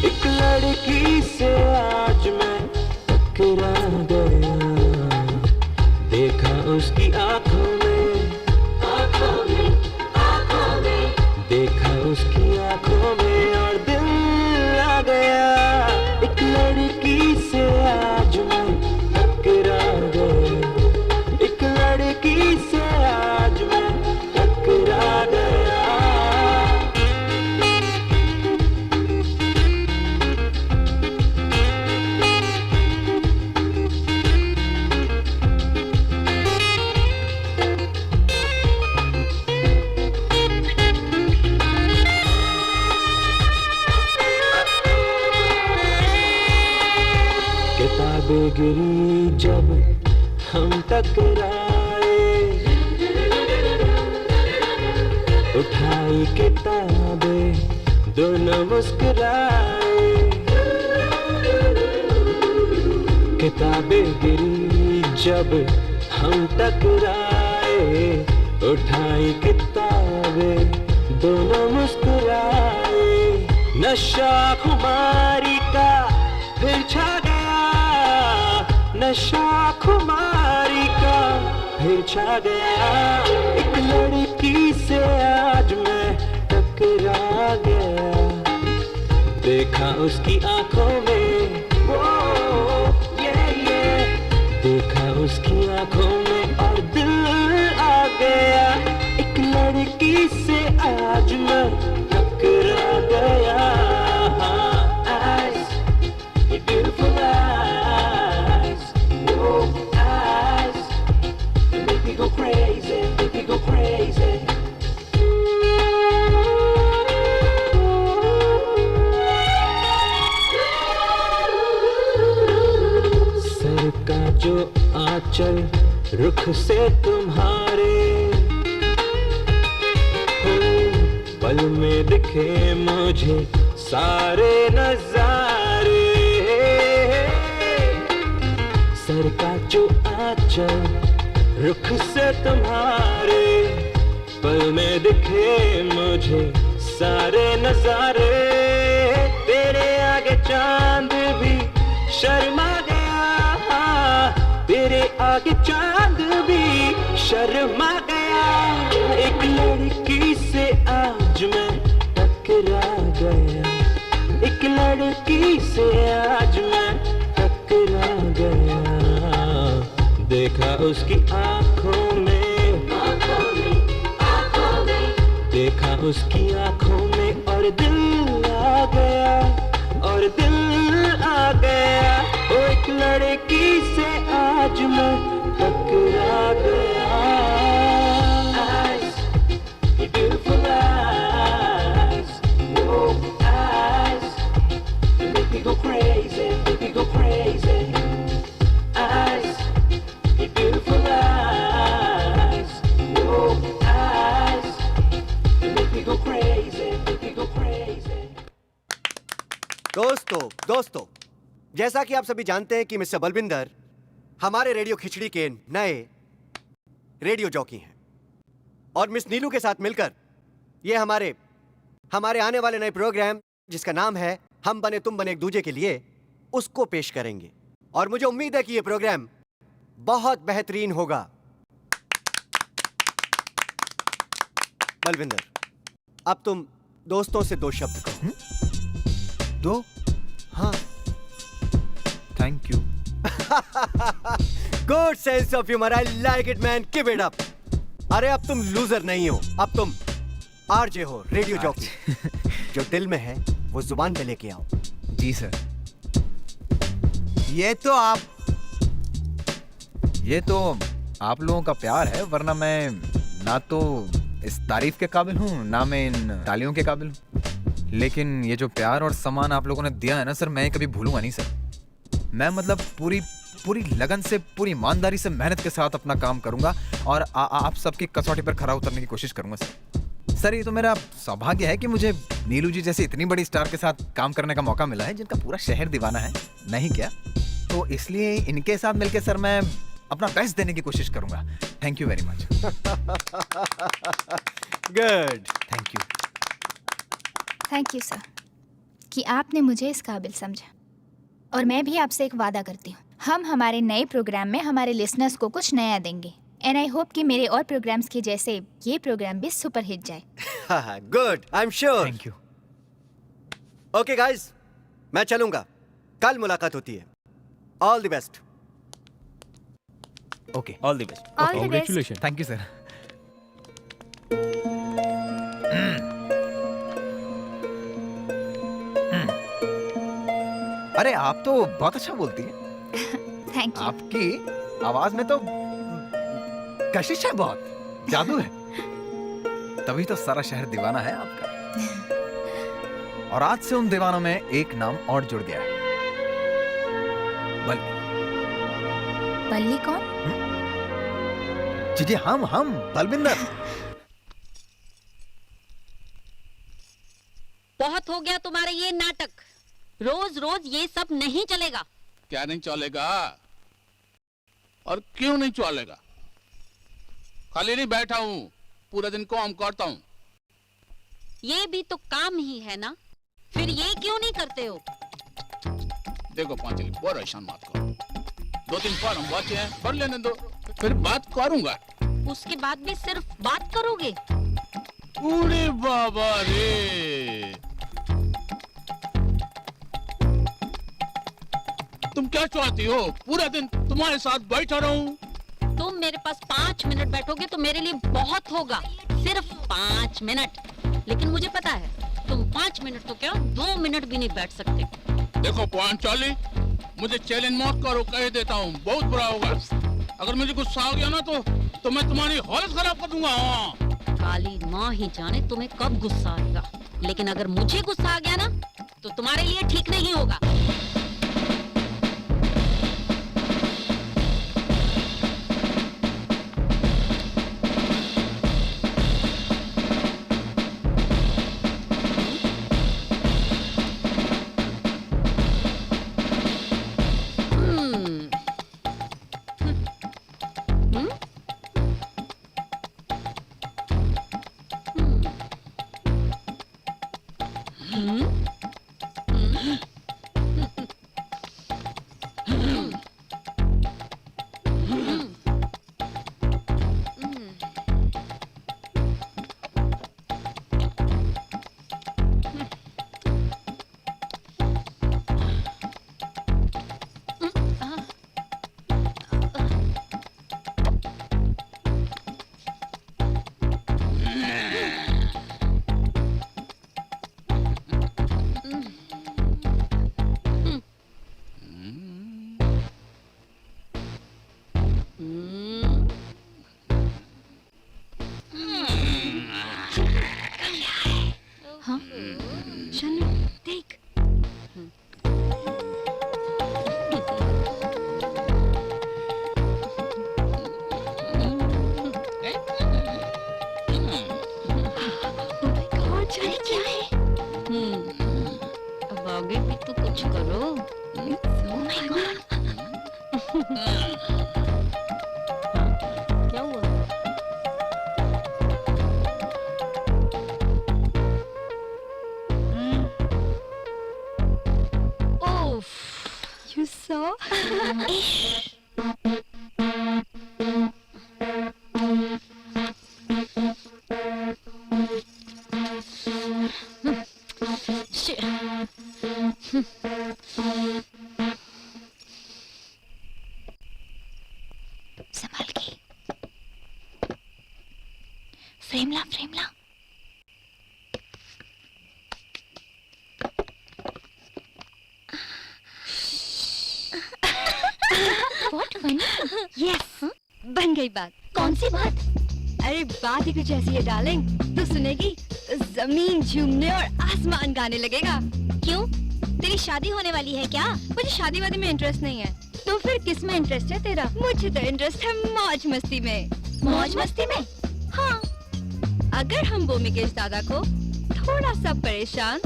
एक लड़की से आज मैं टकरा गया, देखा उसकी आंखों में, देखा उसकी आंखों में और दिल आ गया। एक लड़की से आज मैं टकरा गया, एक लड़की से आज मैं टकरा गया। किताबें गिरी जब हम टकराए, उठाई किताबें दोनों मुस्कुराए। किताबें गिरी जब हम टकराए, उठाई किताबें दोनों मुस्कुराए। नशा खुमारी का फिर छा गया, नशा खुमारी का फिर छा गया। एक लड़की से आज मैं टकरा गया, देखा उसकी आंखों में, वो ये देखा उसकी आंखों में और दिल आ गया। एक लड़की से आज मैं टकरा गया। Beautiful eyes, oh eyes, you make me go crazy, make me go crazy. Sir का जो आंचल रुख से तुम्हारे, पल में दिखे मुझे सारे नजारे। सर का जो आंचल रुख से तुम्हारे, पल में दिखे मुझे सारे नजारे। तेरे आगे चांद भी शर्मा गया, तेरे आगे चांद भी शर्मा गया। एक लड़की से आज मैं टकरा गया, एक लड़की से आज मैं टकरा गया। देखा उसकी आंखों में, देखा उसकी आंखों में और दिल आ गया, और दिल आ गया। ओ एक लड़की से आज मैं टकरा गया। Eyes, your beautiful eyes, oh eyes, you make me go crazy, make me go crazy. Eyes, जैसा कि आप सभी जानते हैं कि मिस्टर बलविंदर हमारे रेडियो खिचड़ी के नए रेडियो जॉकी हैं और मिस नीलू के साथ मिलकर ये हमारे आने वाले नए प्रोग्राम जिसका नाम है हम बने तुम बने एक दूजे के लिए उसको पेश करेंगे और मुझे उम्मीद है कि ये प्रोग्राम बहुत बेहतरीन होगा। बलविंदर, अब तुम दोस्तों से 2 शब्द कहो। 2? हाँ। Thank you. Good sense of humour, I like it man, keep it up. अरे अब तुम लूजर नहीं हो, अब तुम आरजे हो, रेडियो जॉकी। जो दिल में है वो जुबान पे लेके आओ। जी सर। ये तो आप लोगों का प्यार है, वरना मैं ना तो इस तारीफ के काबिल हूँ ना मैं इन तालियों के काबिल हूँ। लेकिन ये जो प्यार और सम्मान आप लोगों ने दिया है ना सर, मैं कभी भूलूंगा नहीं सर। मैं मतलब पूरी लगन से, पूरी ईमानदारी से, मेहनत के साथ अपना काम करूंगा और आप सबकी कसौटी पर खरा उतरने की कोशिश करूंगा सर। सर, ये तो मेरा सौभाग्य है कि मुझे नीलू जी जैसी इतनी बड़ी स्टार के साथ काम करने का मौका मिला है, जिनका पूरा शहर दीवाना है, नहीं क्या? तो इसलिए इनके साथ मिलकर सर मैं अपना बेस्ट देने की कोशिश करूंगा। Thank you very much. Good, thank you sir कि आपने मुझे इस काबिल समझा। और मैं भी आपसे एक वादा करती हूँ, हम हमारे नए प्रोग्राम में हमारे लिसनर्स को कुछ नया देंगे। एंड आई होप कि मेरे और प्रोग्राम्स के जैसे ये प्रोग्राम भी सुपर हिट जाए। Good, I am sure. Thank you. Okay guys, मैं चलूंगा, कल मुलाकात होती है। All the best. Okay, all the best. All the best. Thank you sir. अरे आप तो बहुत अच्छा बोलती हैं। Thank you. आपकी आवाज में तो कशिश है, बहुत जादू है। तभी तो सारा शहर दीवाना है आपका। और आज से उन दीवानों में एक नाम और जुड़ गया है, बल्ली। बल्ली कौन? जी हम बलविंदर। बहुत हो गया तुम्हारे ये नाटक। रोज रोज ये सब नहीं चलेगा। क्या नहीं चलेगा और क्यों नहीं चलेगा? खाली नहीं बैठा हूँ, पूरा दिन काम करता हूँ। ये भी तो काम ही है ना, फिर ये क्यों नहीं करते हो? देखो पांचली, परेशान मत करो। 2-3 फॉर्म बचे हैं, भर लेने दो, फिर बात करूंगा। उसके बाद भी सिर्फ बात करोगे? अरे बाबा रे, तुम क्या चाहती हो? पूरा दिन तुम्हारे साथ बैठा रहूं? तुम मेरे पास 5 मिनट बैठोगे तो मेरे लिए बहुत होगा, सिर्फ 5 मिनट। लेकिन मुझे पता है तुम 5 मिनट तो क्या 2 मिनट भी नहीं बैठ सकते। देखो पांचाली, मुझे चैलेंज मत करो, कह देता हूँ, बहुत बुरा होगा। अगर मुझे गुस्सा आ गया ना तो मैं तुम्हारी हालत खराब कर दूंगा। काली माँ ही जाने तुम्हें कब गुस्सा आएगा, लेकिन अगर मुझे गुस्सा आ गया ना तो तुम्हारे लिए ठीक नहीं होगा। क्या हुआ? Oof. You saw? संभाल के। फ्रेम ला, फ्रेम ला। What funny? Yes. बन गई बात। कौन सी बात? अरे बात ही कुछ ऐसी है डार्लिंग, तो सुनेगी तो जमीन झूमने और आसमान गाने लगेगा। क्यों? तेरी शादी होने वाली है क्या? मुझे शादी वादी में इंटरेस्ट नहीं है। तो फिर किस में इंटरेस्ट है तेरा? मुझे तो इंटरेस्ट है मौज मस्ती में। मौज मस्ती में? हाँ। अगर हम भूमिकेश दादा को थोड़ा सा परेशान,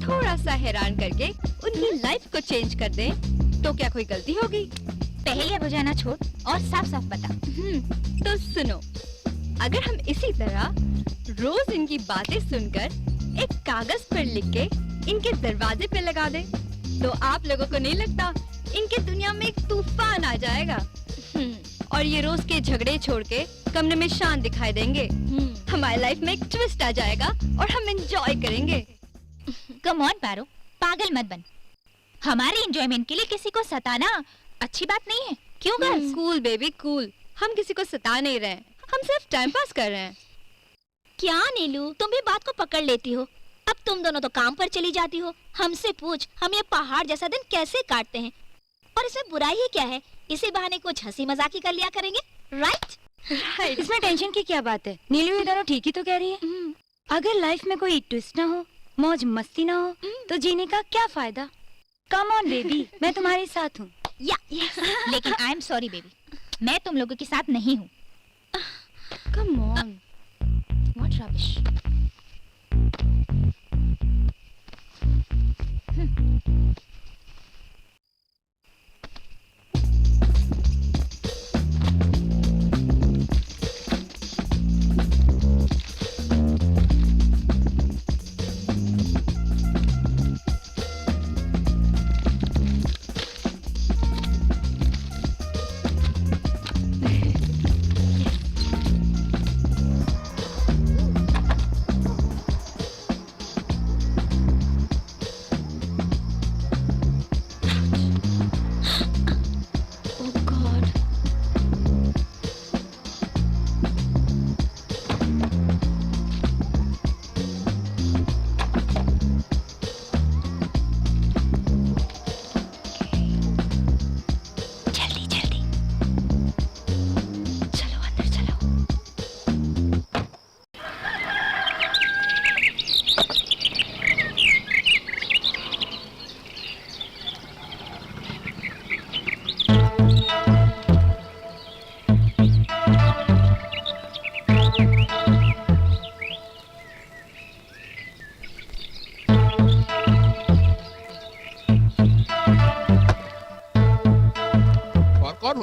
थोड़ा सा हैरान करके उनकी लाइफ को चेंज कर दें, तो क्या कोई गलती होगी? पहले बुझाना छोड़ और साफ साफ बता। तो सुनो, अगर हम इसी तरह रोज इनकी बातें सुनकर एक कागज पर लिख के इनके दरवाजे पे लगा दें, तो आप लोगों को नहीं लगता इनके दुनिया में एक तूफान आ जाएगा? और ये रोज के झगड़े छोड़ के कमरे में शांत दिखाई देंगे। हमारी लाइफ में एक ट्विस्ट आ जाएगा और हम एंजॉय करेंगे। कम ऑन पारो, पागल मत बन। हमारे एंजॉयमेंट के लिए किसी को सताना अच्छी बात नहीं है, क्यों गर्ल्स? कूल बेबी कूल, हम किसी को सता नहीं रहे हैं, हम सिर्फ टाइम पास कर रहे हैं। क्या नीलू, तुम भी बात को पकड़ लेती हो। अब तुम दोनों तो काम पर चली जाती हो। हमसे पूछ, हम ये पहाड़ जैसा दिन कैसे काटते हैं? और इसमें बुराई ही क्या है? इसी बहाने कुछ हंसी मजाक ही कर लिया करेंगे, राइट? इसमें टेंशन की क्या बात है? नीलू ये दोनों ठीक ही तो कह रही है। अगर लाइफ में कोई ट्विस्ट ना हो, मौज मस्ती ना हो, तो जीने का क्या फायदा? कम ऑन बेबी, मैं तुम्हारे साथ हूँ। लेकिन आई एम सॉरी बेबी, मैं तुम लोगों के साथ नहीं हूँ। Come on. What rubbish.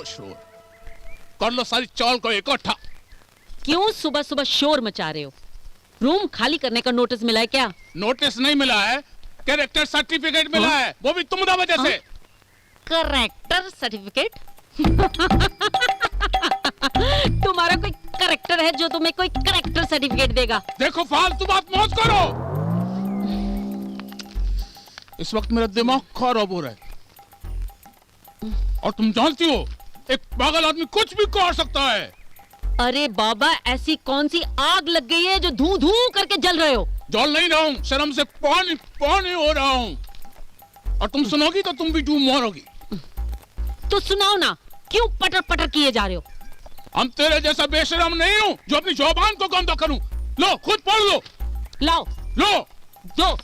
शोर कर लो सारी चावल को इकट्ठा। क्यों सुबह सुबह शोर मचा रहे हो? रूम खाली करने का नोटिस मिला है क्या? नोटिस नहीं मिला है, कैरेक्टर सर्टिफिकेट मिला है, वो भी तुम्हारा वजह से। Character certificate? तुम्हारा कोई कैरेक्टर है जो तुम्हें कोई कैरेक्टर सर्टिफिकेट देगा? देखो फालतू बात मत करो। इस वक्त मेरा दिमाग खराब हो रहा है और तुम जानती हो एक पागल आदमी कुछ भी कर सकता है। अरे बाबा, ऐसी कौन सी आग लग गई है जो धू धू करके जल रहे हो? जल नहीं रहा हूँ, शर्म से पानी पानी हो रहा हूँ। और तुम सुनोगी तो तुम भी डूब मरोगी। तो सुनाओ ना, क्यों पटर पटर किए जा रहे हो? हम तेरे जैसा बेशरम नहीं हूँ जो अपनी जुबान को गंदा करूँ। लो खुद पढ़ लो। लाओ लो दो।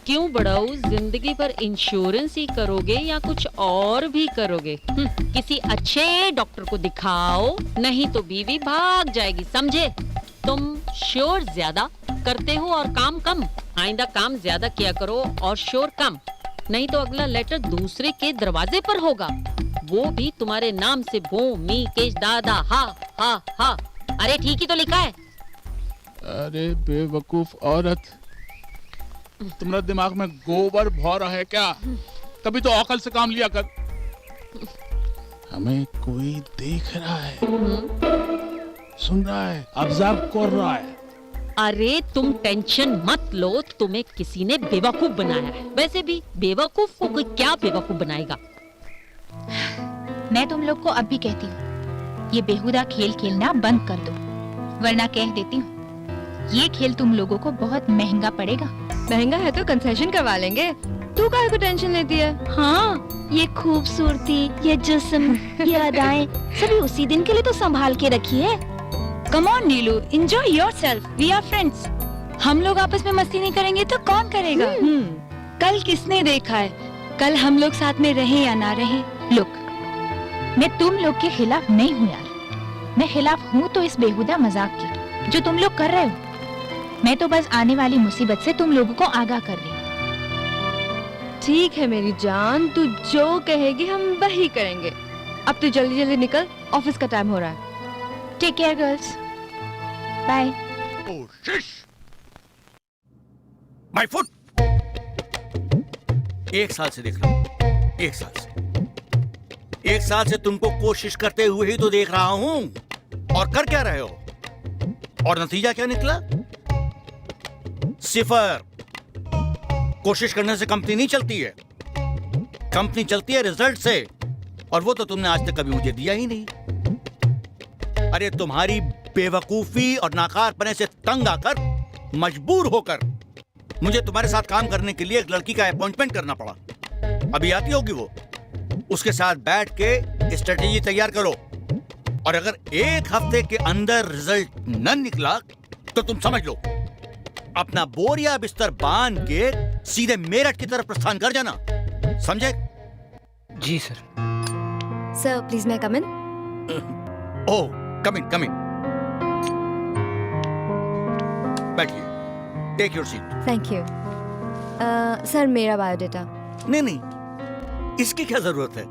क्यों बड़ाऊ, जिंदगी भर इंश्योरेंस ही करोगे या कुछ और भी करोगे? किसी अच्छे डॉक्टर को दिखाओ, नहीं तो बीवी भाग जाएगी, समझे? तुम शोर ज्यादा करते हो और काम कम। आइंदा काम ज्यादा किया करो और शोर कम। नहीं तो अगला लेटर दूसरे के दरवाजे पर होगा, वो भी तुम्हारे नाम से। भूमि केश दादा हा हा हा। अरे ठीक ही तो लिखा है। अरे बेवकूफ औरत, तुम्हारा दिमाग में गोबर भर रहा है क्या? कभी तो अकल से काम लिया कर। हमें कोई देख रहा है, सुन रहा है, ऑब्जर्व कर रहा है। अरे तुम टेंशन मत लो, तुम्हें किसी ने बेवकूफ बनाया है। वैसे भी बेवकूफ को कोई क्या बेवकूफ बनाएगा। मैं तुम लोग को अब भी कहती हूँ, ये बेहुदा खेल खेलना बंद कर दो, वरना कह देती हूँ ये खेल तुम लोगों को बहुत महंगा पड़ेगा। महंगा है तो कंसेशन करवा लेंगे, तू काहे को टेंशन लेती है? हाँ, ये खूबसूरती, ये जिस्म, ये अदाएं सभी उसी दिन के लिए तो संभाल के रखी है। Come on Neelu, enjoy yourself, we are friends. हम लोग आपस में मस्ती नहीं करेंगे तो कौन करेगा? कल किसने देखा है, कल हम लोग साथ में रहे या ना रहे। लुक, मैं तुम लोग के खिलाफ नहीं हूँ यार, मैं खिलाफ हूँ तो इस बेहुदा मजाक की जो तुम लोग कर रहे हो। मैं तो बस आने वाली मुसीबत से तुम लोगों को आगाह कर रही हूँ। ठीक है मेरी जान, तू जो कहेगी हम वही करेंगे। अब तू जल्दी जल्दी निकल, ऑफिस का टाइम हो रहा है। Take care girls, bye. My foot. एक साल से देख रहा हूं, एक साल से तुमको कोशिश करते हुए ही तो देख रहा हूं। और कर क्या रहे हो? और नतीजा क्या निकला? सिफर। कोशिश करने से कंपनी नहीं चलती है, कंपनी चलती है रिजल्ट से, और वो तो तुमने आज तक कभी मुझे दिया ही नहीं। अरे तुम्हारी बेवकूफी और नाकारपने से तंग आकर, मजबूर होकर मुझे तुम्हारे साथ काम करने के लिए एक लड़की का अपॉइंटमेंट करना पड़ा। अभी आती होगी वो, उसके साथ बैठ के स्ट्रेटेजी तैयार करो, और अगर एक हफ्ते के अंदर रिजल्ट न निकला तो तुम समझ लो अपना बोरिया बिस्तर बांध के सीधे मेरठ की तरफ प्रस्थान कर जाना, समझे? जी सर। सर प्लीज मैं कम इन? ओह कम इन। बैठिए, take your seat. Thank you. Sir मेरा बायोडेटा। नहीं, इसकी क्या जरूरत है?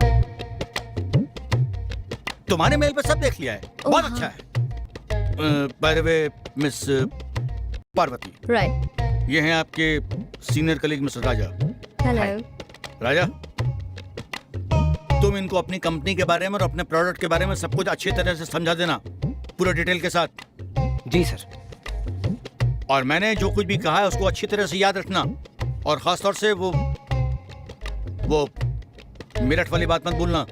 तुम्हारे मेल पे सब देख लिया है, बहुत अच्छा है। By the way miss Parvati, right, ये हैं आपके सीनियर कलीग मिस्टर राजा। हेलो राजा, तुम इनको अपनी कंपनी के बारे में और अपने प्रोडक्ट के बारे में सब कुछ अच्छी तरह से समझा देना, पूरे डिटेल के साथ। जी सर। और मैंने जो कुछ भी कहा है उसको अच्छी तरह से याद रखना, और खास तौर से वो मेरठ वाली बात मत भूलना।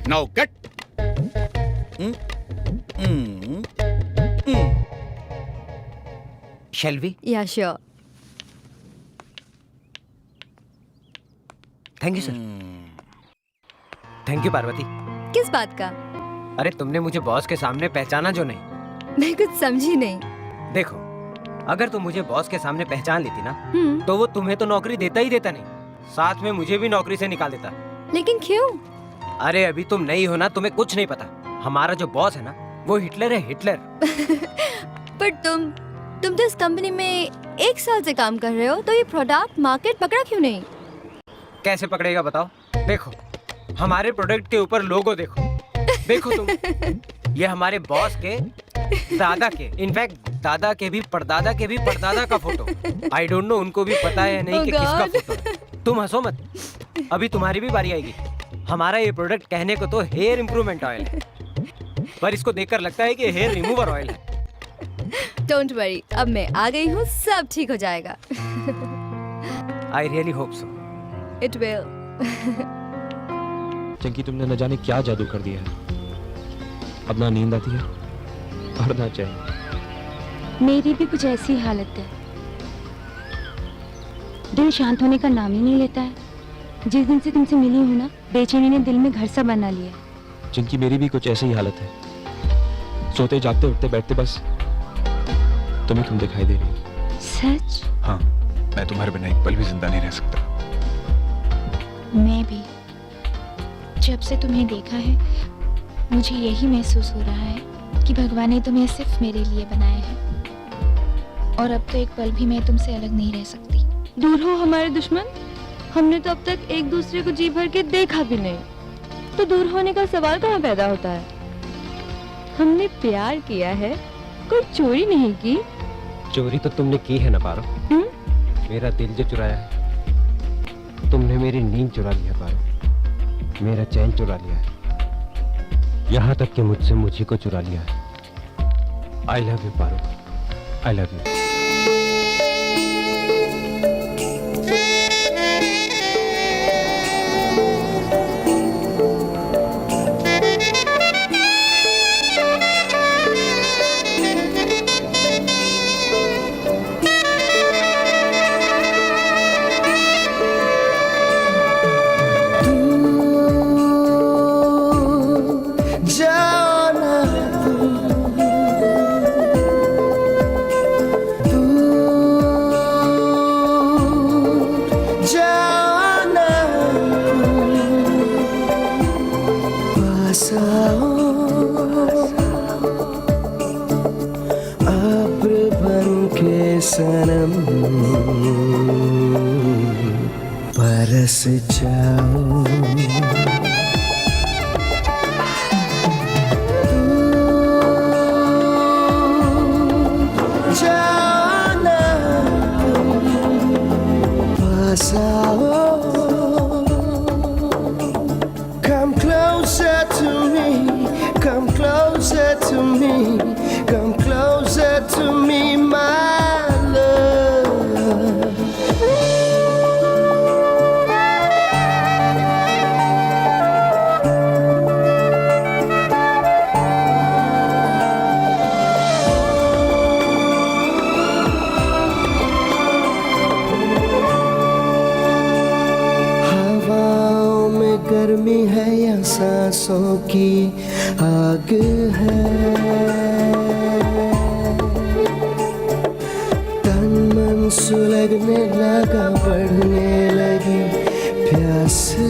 Now get. Shall we? या sure. Thank you sir. Thank you Parvati. किस बात का? अरे तुमने मुझे बॉस के सामने पहचाना जो नहीं। मैं कुछ समझी नहीं। देखो, अगर तुम मुझे बॉस के सामने पहचान लेती ना, तो वो तुम्हें तो नौकरी देता ही देता नहीं, साथ में मुझे भी नौकरी से निकाल देता। लेकिन क्यों? अरे अभी तुम नहीं हो ना, तुम्हें कुछ नहीं पता। हमारा जो बॉस है ना, वो हिटलर है, हिटलर। पर तुम तो इस कंपनी में 1 साल से काम कर रहे हो, तो ये प्रोडक्ट मार्केट पकड़ा क्यों नहीं? कैसे पकड़ेगा बताओ? देखो, हमारे प्रोडक्ट के ऊपर लोगो देखो तुम। ये हमारे बॉस के दादा के, इनफैक्ट दादा के भी परदादा के भी परदादा का फोटो। आई डोंट नो उनको भी पता है नहीं कि किसका फोटो है। तुम हंसो मत, अभी तुम्हारी भी बारी आएगी। हमारा ये प्रोडक्ट कहने को तो हेयर इंप्रूवमेंट ऑयल है, पर इसको देखकर लगता है कि हेयर रिमूवर ऑयल है। डोंट वरी, अब मैं आ गई हूँ, सब ठीक हो जाएगा। I really hope so. It will. Chunky, तुमने न जाने क्या जादू कर दिया है। अब ना नींद आती है और ना चैन। मेरी भी कुछ ऐसी हालत है, दिल शांत होने का नाम ही नहीं लेता है। जिस दिन से तुमसे मिली हूँ ना, बेचैनी ने दिल में घर सा बना लिया। चिंकी, मेरी भी कुछ ऐसी ही हालत है। सोते जागते उठते बैठते बस तुम दिखाई दे रही। सच? हाँ, मैं तुम्हारे बिना एक पल भी जिंदा नहीं रह सकता। मैं भी जब से तुम्हें देखा है, मुझे यही महसूस हो रहा है कि भगवान ने तुम्हें सिर्फ मेरे लिए बनाया है, और अब तो एक पल भी मैं तुमसे अलग नहीं रह सकती। दूर हो हमारे दुश्मन, हमने तो अब तक एक दूसरे को जी भर के देखा भी नहीं, तो दूर होने का सवाल कहाँ पैदा होता है? हमने प्यार किया है, कोई चोरी नहीं की। चोरी तो तुमने की है ना पारो। मेरा दिल जो चुराया है, तुमने मेरी नींद चुरा लिया पारो, मेरा चैन चुरा लिया है, यहाँ तक कि मुझसे मुझी को चुरा लिया है। I love you Paro, I love you. सनम बरस जाओ, जाना पास आओ। Come closer to me, come closer to me, come closer to me, my गर्मी है या सांसों की आग है, तन मन सुलगने लगा, बढ़ने लगी प्यास है,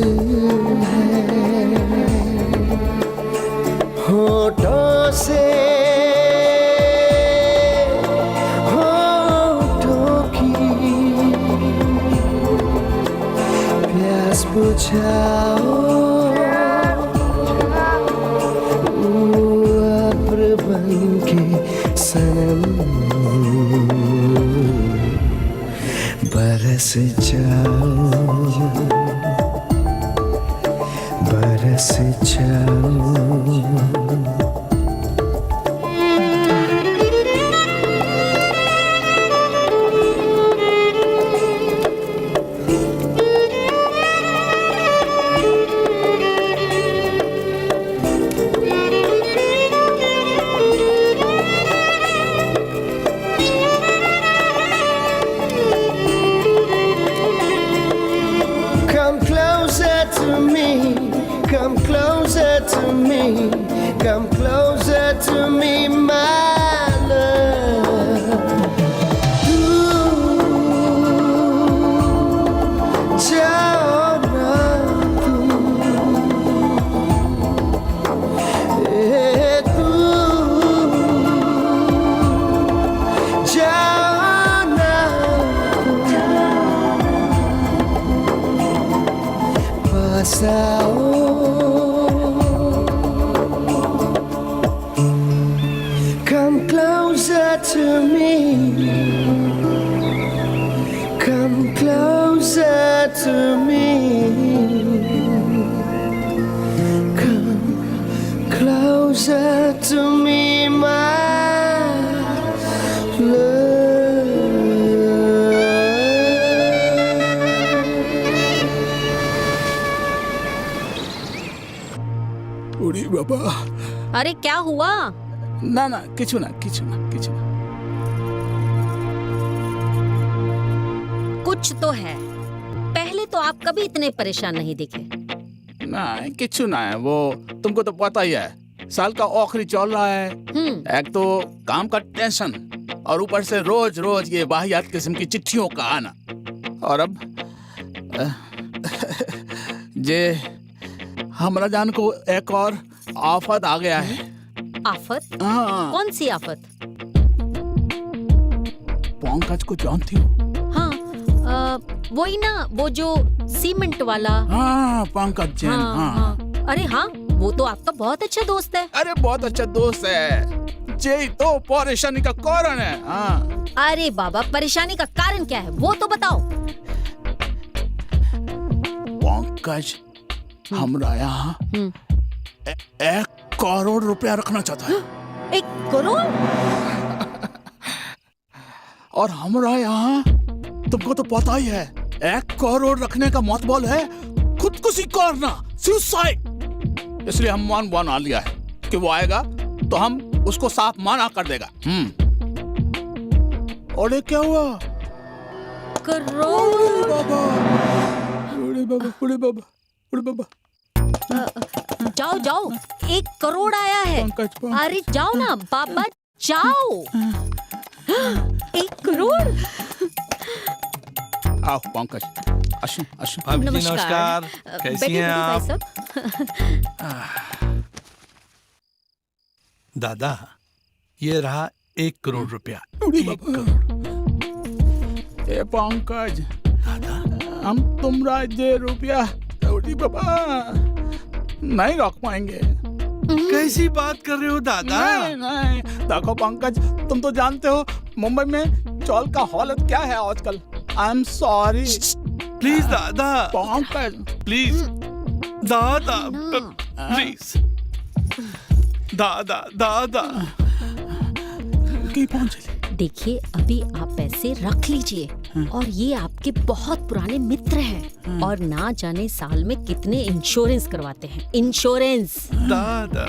होठों से होठों की प्यास बुझाओ, बन के सनम बरस जाओ, बरस जाओ। Come closer to me, come closer to me, come closer to me, my love. जाना तू जाना पास आओ। Come closer to me, come closer to me, come closer to me, my love. उड़ी बाबा। अरे क्या हुआ? ना ना किचु ना किचु ना किचु ना। कुछ तो है, पहले तो आप कभी इतने परेशान नहीं दिखे। ना किचु ना है, वो तुमको तो पता ही है, साल का आखिरी चल रहा है, एक तो काम का टेंशन और ऊपर से रोज रोज ये वाहियात किस्म की चिट्ठियों का आना, और अब जे हमरा जान को एक और आफत आ गया है। आफत? हाँ। कौन सी आफत? पंकज को जानती हो? हाँ, वही ना, वो जो सीमेंट वाला। हाँ, पंकज जैन। हाँ। अरे हाँ, वो तो आपका बहुत अच्छा दोस्त है। अरे बहुत अच्छा दोस्त है, यही तो परेशानी का कारण है। हाँ। अरे बाबा, परेशानी का कारण क्या है वो तो बताओ। पंकज हमरा यहाँ 1 करोड़ रुपया रखना चाहता है। 1 करोड़? और हमरा यहाँ तुमको तो पता ही है, 1 करोड़ रखने का मतलब है खुदकुशी करना, सुसाइड। इसलिए हम मान बना लिया है कि वो आएगा तो हम उसको साफ मना कर देगा। और ये क्या हुआ? करोड़? बाबा, बड़े बाबा। जाओ जाओ, 1 करोड़ आया है। अरे जाओ ना बाबा, जाओ। 1 करोड़? आओ पंकज, अशु अशु। भाभी जी नमस्कार। कैसी हैं आप? दादा, ये रहा 1 करोड़ रुपया। 1 करोड़। ए पंकज, हम तुमरा ये रुपया बाबा नहीं रख पाएंगे। कैसी बात कर रहे हो दादा? नहीं, देखो पंकज, तुम तो जानते हो मुंबई में चौल का हालत क्या है आजकल। I am sorry. प्लीज दादा। पंकज प्लीज दादा, प्लीज दादा दादा। देखिए, अभी आप पैसे रख लीजिए, और ये आपके बहुत पुराने मित्र हैं, और ना जाने साल में कितने इंश्योरेंस करवाते हैं। इंश्योरेंस दादा।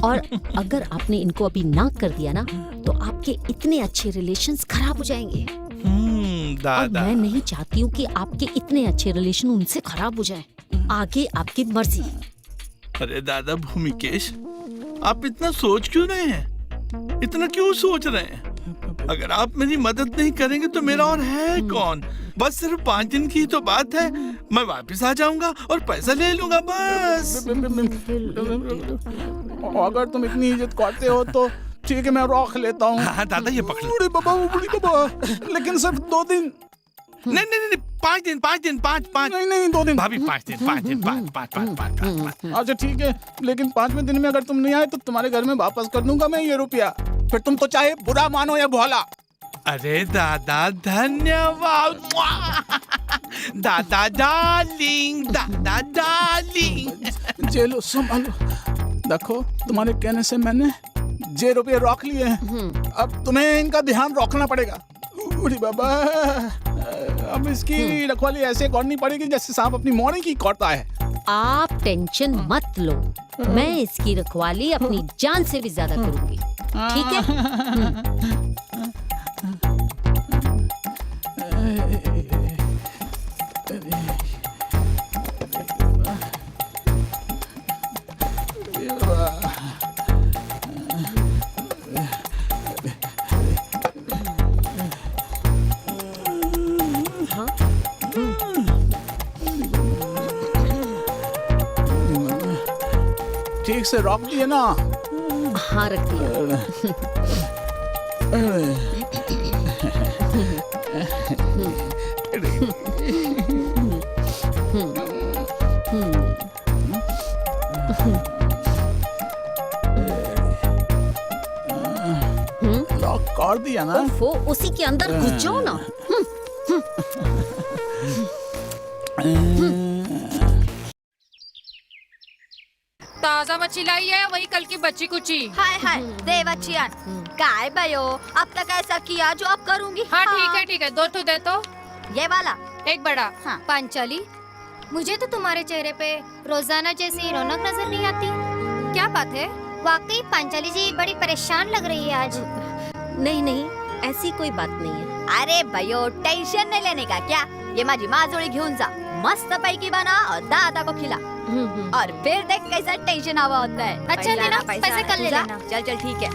और अगर आपने इनको अभी ना कर दिया ना, तो आपके इतने अच्छे रिलेशंस खराब हो जाएंगे। दादा। और मैं नहीं चाहती हूँ कि आपके इतने अच्छे रिलेशन उनसे खराब हो जाएं। आगे आपकी मर्जी। अरे दादा भूमिकेश, आप इतना सोच क्यों रहे हैं? इतना क्यों सोच रहे हैं? अगर आप मेरी मदद नहीं करेंगे तो मेरा और है कौन? बस सिर्फ 5 दिन की तो बात है, मैं वापस आ जाऊंगा और पैसा ले लूंगा बस। अगर तुम इतनी इज्जत करते हो तो ठीक है, मैं रख लेता हूँ। हाँ दादा, ये पकड़। बूढ़ी बाबा, लेकिन सिर्फ 2 दिन। नहीं, 5 दिन, 5 दिन, 5। नहीं, 2 दिन। भाभी 5 दिन, 5 दिन, 5। अच्छा ठीक है, लेकिन 5वें दिन में अगर तुम नहीं आए तो तुम्हारे घर में वापस कर दूंगा मैं ये रुपया। फिर तुम तो चाहे बुरा मानो या भोला। अरे दादा धन्यवाद। दादा डार्लिंग, दादा डार्लिंग। चलो संभालो। देखो, तुम्हारे कहने से मैंने ये रुपये रख लिए हैं, अब तुम्हें इनका ध्यान रखना पड़ेगा। बूढ़ी बाबा, अब इसकी रखवाली ऐसे करनी पड़ेगी जैसे सांप अपनी मोड़ी की करता है। आप टेंशन मत लो, मैं इसकी रखवाली अपनी जान से भी ज्यादा करूंगी, ठीक है? ठीक से रख दिए ना? हाँ, रख दिया। लॉक कर दिया ना? वो उसी के अंदर घुस जाओ ना। ताजा मच्छी लाई है, वही कल की बच्ची कुची। हाय हाय देवचियन, काय भयो, अब तक ऐसा किया जो अब करूंगी। हाँ ठीक है, 2 दे तो। ये वाला 1 बड़ा। हाँ। पांचाली, मुझे तो तुम्हारे चेहरे पे रोजाना जैसी रौनक नजर नहीं आती, क्या बात है? वाकई पांचाली जी बड़ी परेशान लग रही है आज। नहीं, ऐसी कोई बात नहीं है। अरे भयो, टेंशन नहीं लेने का क्या, ये माझी माजोळी घेऊन जा, मस्त पैकी बना और दादा को खिला, और फिर देख कैसा टेंशन आवा होता है। अच्छा लेना, पैसे कल ले लेना। चल ठीक है।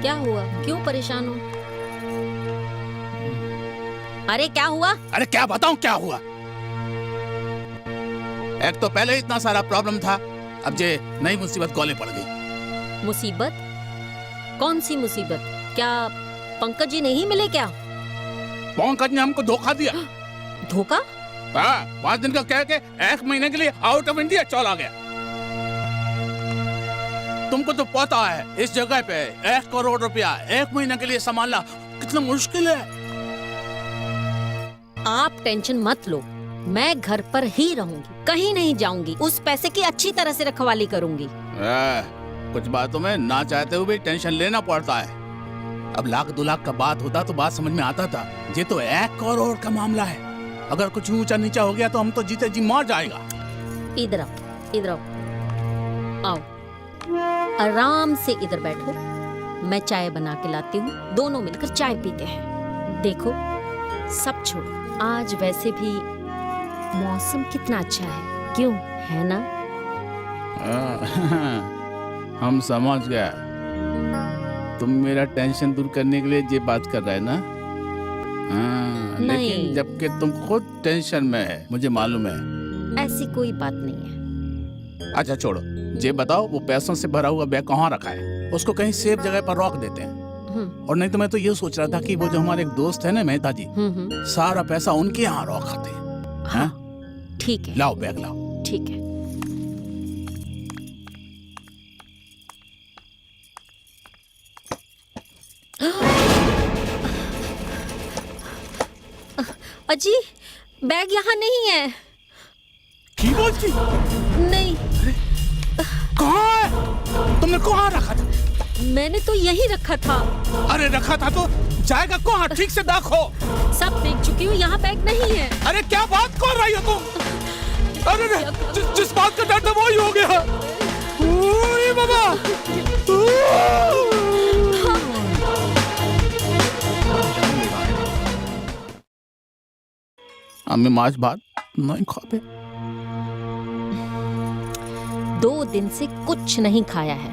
क्या हुआ? क्यों परेशान हो? अरे क्या हुआ? अरे क्या बताऊं क्या हुआ? एक तो पहले इतना सारा प्रॉब्लम था, अब जे नई मुसीबत गले पड़ गई। मुसीबत? कौन सी मुसीबत? क्या पंकज जी नहीं मिले क्या? पंकज ने हमको धोखा दिया। धोखा? हाँ, 5 दिन का कह के 1 महीने के लिए आउट ऑफ इंडिया चला गया। तुमको तो पता है इस जगह पे 1 करोड़ रुपया 1 महीने के लिए संभालना कितना मुश्किल है। आप टेंशन मत लो, मैं घर पर ही रहूंगी, कहीं नहीं जाऊंगी। उस पैसे की अच्छी तरह से रखवाली करूंगी। कुछ बातों में ना चाहते हुए भी टेंशन लेना पड़ता है। अब 1-2 लाख का बात होता तो बात समझ में आता था। ये तो 1 करोड़ का मामला है। अगर कुछ ऊंचा नीचा हो गया तो हम तो जीते जी मर जाएगा। इधर आओ, इधर आओ, आओ आराम से इधर बैठो, मैं चाय बना के लाती हूँ, दोनों मिलकर चाय पीते हैं। देखो सब छोड़ो, आज वैसे भी मौसम कितना अच्छा है, क्यों है ना? हम समझ गए, तुम मेरा टेंशन दूर करने के लिए ये बात कर रहे हैं ना? लेकिन जबकि तुम खुद टेंशन में है, मुझे मालूम है। ऐसी कोई बात नहीं है। अच्छा छोड़ो, ये बताओ वो पैसों से भरा हुआ बैग कहाँ रखा है? उसको कहीं सेफ जगह पर रख देते हैं। और नहीं तो मैं तो ये सोच रहा था कि वो जो हमारे एक दोस्त है ना मेहता जी, सारा पैसा उनके यहाँ रखाते हैं। हाँ? ठीक है, लाओ बैग लाओ। ठीक है। अजी बैग यहाँ नहीं है। की बोलती? नहीं। कहाँ है? तुमने कहाँ रखा था? मैंने तो यही रखा था। अरे रखा था तो जाएगा कहाँ? ठीक से देखो। सब देख चुकी हूँ, यहाँ बैग नहीं है। अरे क्या बात कर रही हो तुम? अरे जिस बात का डर था वही हो गया। ओए बाबा। हमें माछ भात नहीं खाते। 2 दिन से कुछ नहीं खाया है,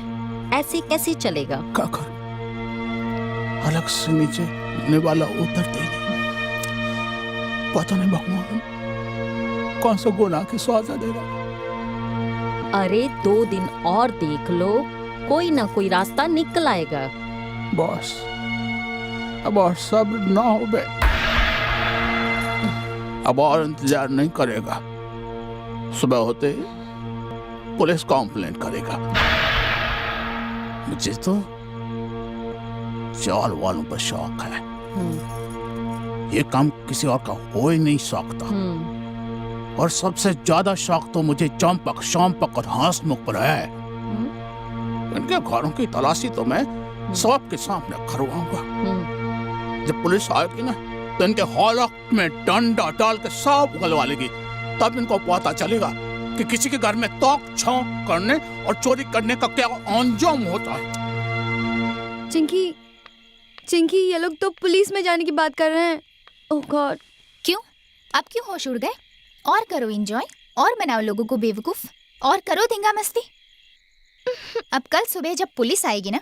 ऐसे कैसे चलेगा? क्या कर? अलग से नीचे आने वाला उतरते ही नहीं। पता नहीं भगवान कौन सा गुनाह की सजा देगा। अरे 2 दिन और देख लो, कोई ना कोई रास्ता निकल आएगा। बॉस अब और सब्र ना हो बे, अब और इंतजार नहीं करेगा। सुबह होते पुलिस कंप्लेंट करेगा। मुझे तो चाल वालों पर शौक है। ये काम किसी और का हो ही नहीं सकता। और सबसे ज्यादा शौक तो मुझे चंपक, शामपक और हंसमुख पर है। इनके घरों की तलाशी तो मैं सबके सामने करवाऊंगा। जब पुलिस आएगी ना तो इनके हॉलक में डंडा डाल के सब उगलवा लेगी। तब इनको पता चलेगा कि किसी के घर में तोक छौक करने और चोरी करने का क्या अंजाम होता है। चिंकी, चिंकी, ये लोग तो पुलिस में जाने की बात कर रहे हैं। ओह गॉड। क्यों? अब क्यों होश उड़ गए? और करो एंजॉय, और बनाओ लोगों को बेवकूफ, और करो धींगा मस्ती। अब कल सुबह जब पुलिस आएगी ना,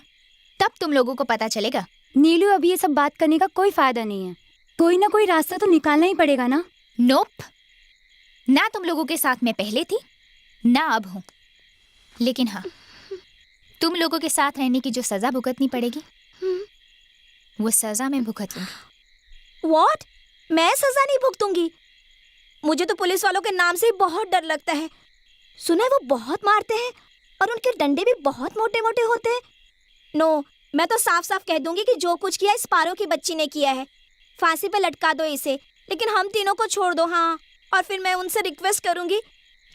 तब तुम लोगों को पता चलेगा। नीलू, अभी ये सब बात करने का कोई फायदा नहीं है। कोई ना कोई रास्ता तो निकालना ही पड़ेगा ना। नोप, ना तुम लोगों के साथ मैं पहले थी, ना अब हूँ। लेकिन हाँ, तुम लोगों के साथ रहने की जो सजा भुगतनी पड़ेगी, वो सजा मैं भुगत लूंगी। What? मैं सजा नहीं भुगतूंगी? मुझे तो पुलिस वालों के नाम से ही बहुत डर लगता है। सुना है वो बहुत मारते हैं और उनके डंडे भी बहुत मोटे मोटे होते हैं। नो, मैं तो साफ साफ कह दूंगी कि जो कुछ किया स्पारो की बच्ची ने किया है। फांसी पे लटका दो इसे, लेकिन हम तीनों को छोड़ दो। हाँ, और फिर मैं उनसे रिक्वेस्ट करूंगी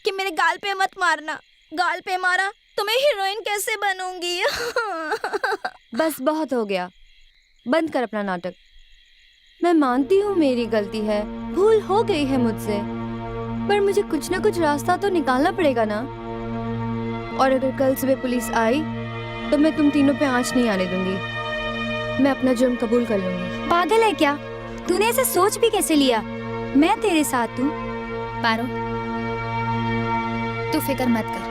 कि मेरे गाल पे मत मारना। गाल पे मारा तो मैं हीरोइन कैसे बनूंगी? बस बहुत हो गया, बंद कर अपना नाटक। मैं मानती हूँ मेरी गलती है, भूल हो गई है मुझसे, पर मुझे कुछ ना कुछ रास्ता तो निकालना पड़ेगा ना। और अगर कल सुबह पुलिस आई तो मैं तुम तीनों पे आंच नहीं आने दूंगी। मैं अपना जुर्म कबूल कर लूंगी। पागल है क्या? तूने ऐसे सोच भी कैसे लिया? मैं तेरे साथ हूँ। पारो, तू फिक्र मत कर।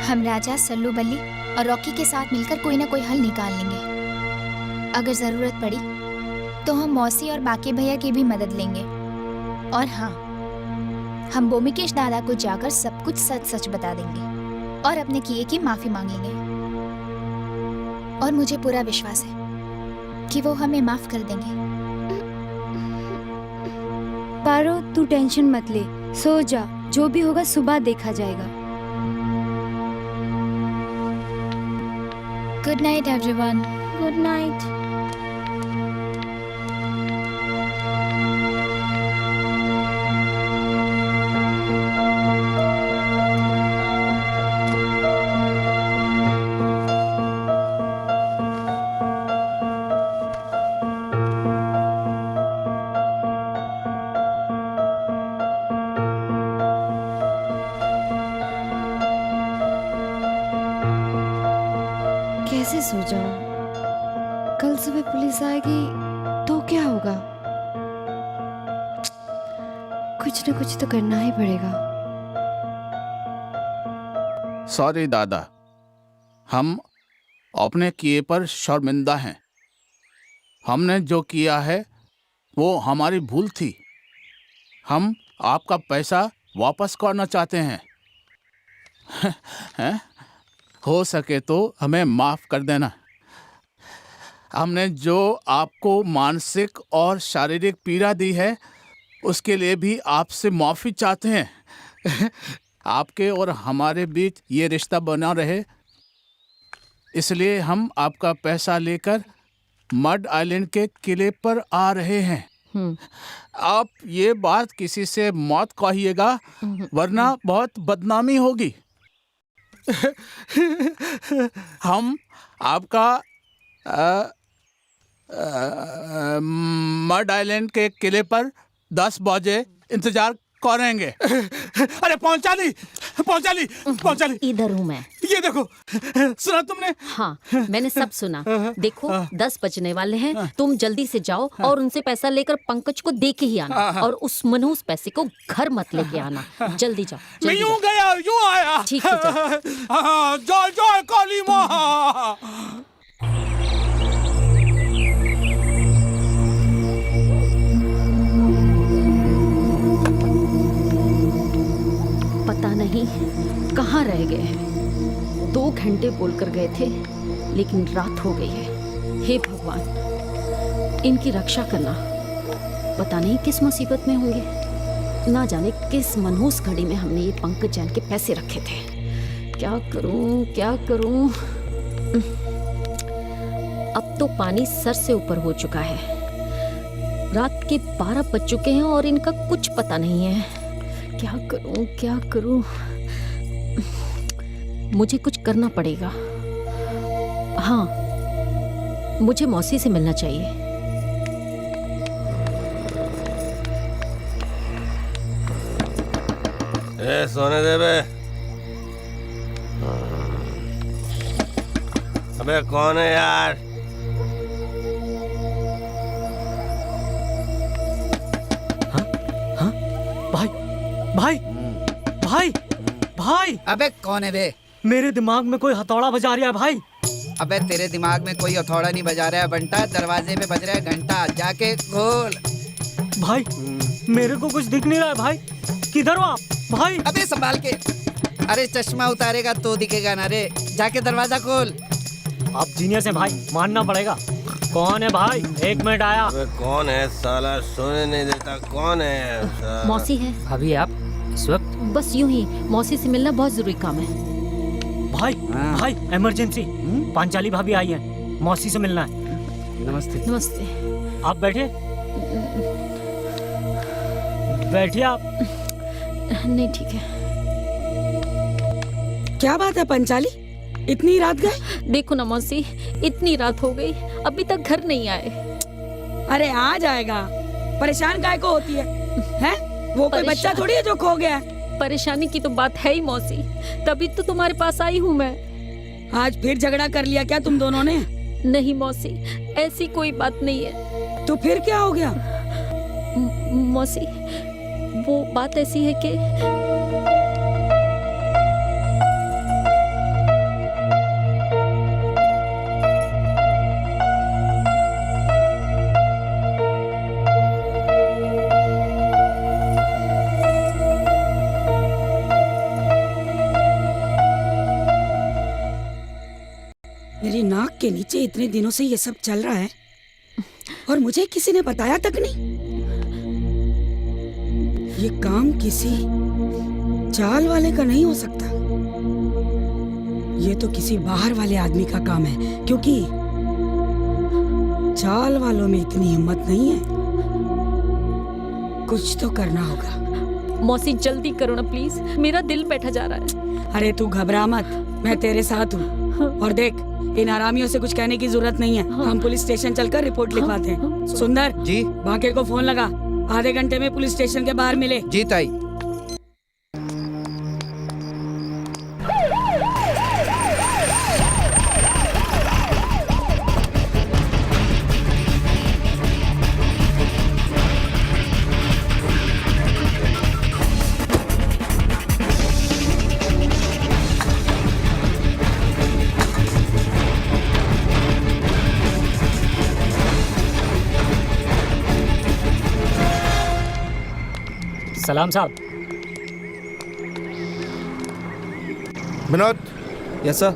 हम राजा, सल्लू बल्ली और रॉकी के साथ मिलकर कोई ना कोई हल निकाल लेंगे। अगर जरूरत पड़ी तो हम मौसी और बाकी भैया की भी मदद लेंगे। और हाँ, हम बोमिकेश दादा को जाकर सब कुछ सच सच बता देंगे और अपने किए की माफी मांग लेंगे। और मुझे पूरा विश्वास है कि वो हमें माफ कर देंगे। पारो, तू टेंशन मत ले, सो जा, जो भी होगा सुबह देखा जाएगा। Good night everyone. Good night. कैसे सो जाऊं? कल सुबह पुलिस आएगी तो क्या होगा? कुछ न कुछ तो करना ही पड़ेगा। सॉरी दादा, हम अपने किए पर शर्मिंदा हैं। हमने जो किया है वो हमारी भूल थी। हम आपका पैसा वापस करना चाहते हैं। हैं? हो सके तो हमें माफ कर देना। हमने जो आपको मानसिक और शारीरिक पीड़ा दी है उसके लिए भी आपसे माफी चाहते हैं। आपके और हमारे बीच ये रिश्ता बना रहे, इसलिए हम आपका पैसा लेकर मड आइलैंड के किले पर आ रहे हैं। आप ये बात किसी से मत कहिएगा, वरना बहुत बदनामी होगी। हम आपका मड आइलैंड के किले पर 10 बजे इंतजार करेंगे। अरे पहुंचा ली। इधर हूँ मैं। ये देखो, सुना तुमने? हाँ, मैंने सब सुना। देखो 10 बजने वाले हैं, तुम जल्दी से जाओ और उनसे पैसा लेकर पंकज को दे के ही आना। और उस मनहूस पैसे को घर मत लेके आना। जल्दी जाओ। मैं यूं गया यूं आया। ठीक है, जाओ। जय जय काली माँ। पता नहीं कहाँ रह गए हैं। 2 घंटे बोलकर गए थे, लेकिन रात हो गई है। हे भगवान, इनकी रक्षा करना। पता नहीं किस मुसीबत में होंगे। ना जाने किस मनहूस घड़ी में हमने ये पंकज जैन के पैसे रखे थे। क्या करूं? अब तो पानी सर से ऊपर हो चुका है। रात के 12 बज चुके हैं और इनका कुछ पता नहीं है। क्या करूं? मुझे कुछ करना पड़ेगा। हाँ, मुझे मौसी से मिलना चाहिए। सोने दे बे। अबे कौन है यार? भाई। अबे कौन है बे? मेरे दिमाग में कोई हथौड़ा बजा रहा है भाई। अबे तेरे दिमाग में कोई हथौड़ा नहीं बजा रहा है बंटा, दरवाजे पे बज रहा है घंटा, जाके खोल। भाई मेरे को कुछ दिख नहीं रहा है भाई। किधर हो आप भाई? अबे संभाल के। अरे चश्मा उतारेगा तो दिखेगा ना रे, जाके दरवाजा खोल। आप जीनियस हैं भाई, मानना पड़ेगा। कौन है भाई? 1 मिनट आया। अबे कौन है साला, सोने नहीं देता। कौन है? मौसी है। अभी आप इस वक्त? बस यूं ही, मौसी से मिलना बहुत जरूरी काम है। भाई इमरजेंसी, पांचाली भाभी आई है, मौसी से मिलना है। नमस्ते। आप बैठिए आप। नहीं ठीक है। क्या बात है पंचाली, इतनी रात गए? देखो ना मौसी, इतनी रात हो गई, अभी तक घर नहीं आए। अरे आ जाएगा, परेशान काहे को होती है? हैं? वो कोई बच्चा थोड़ी है जो खो गया है। परेशानी की तो बात है ही मौसी, तभी तो तुम्हारे पास आई हूँ मैं। आज फिर झगड़ा कर लिया क्या तुम दोनों ने? नहीं मौसी, ऐसी कोई बात नहीं है। तो फिर क्या हो गया? मौसी, वो बात ऐसी है कि के नीचे इतने दिनों से ये सब चल रहा है और मुझे किसी ने बताया तक नहीं। ये काम किसी चाल वाले का नहीं हो सकता। ये तो किसी बाहर वाले आदमी का काम है, क्योंकि चाल वालों में इतनी हिम्मत नहीं है। कुछ तो करना होगा। मौसी जल्दी करो ना प्लीज, मेरा दिल बैठा जा रहा है। अरे तू घबरा मत, मैं तेरे साथ हूँ। और देख, इन आरामियों से कुछ कहने की जरूरत नहीं है। हम पुलिस स्टेशन चलकर रिपोर्ट लिखवाते हैं। सुंदर जी, बाके को फोन लगा, आधे घंटे में पुलिस स्टेशन के बाहर मिले। जी ताई। सलाम साहब। विनोद। Yes sir.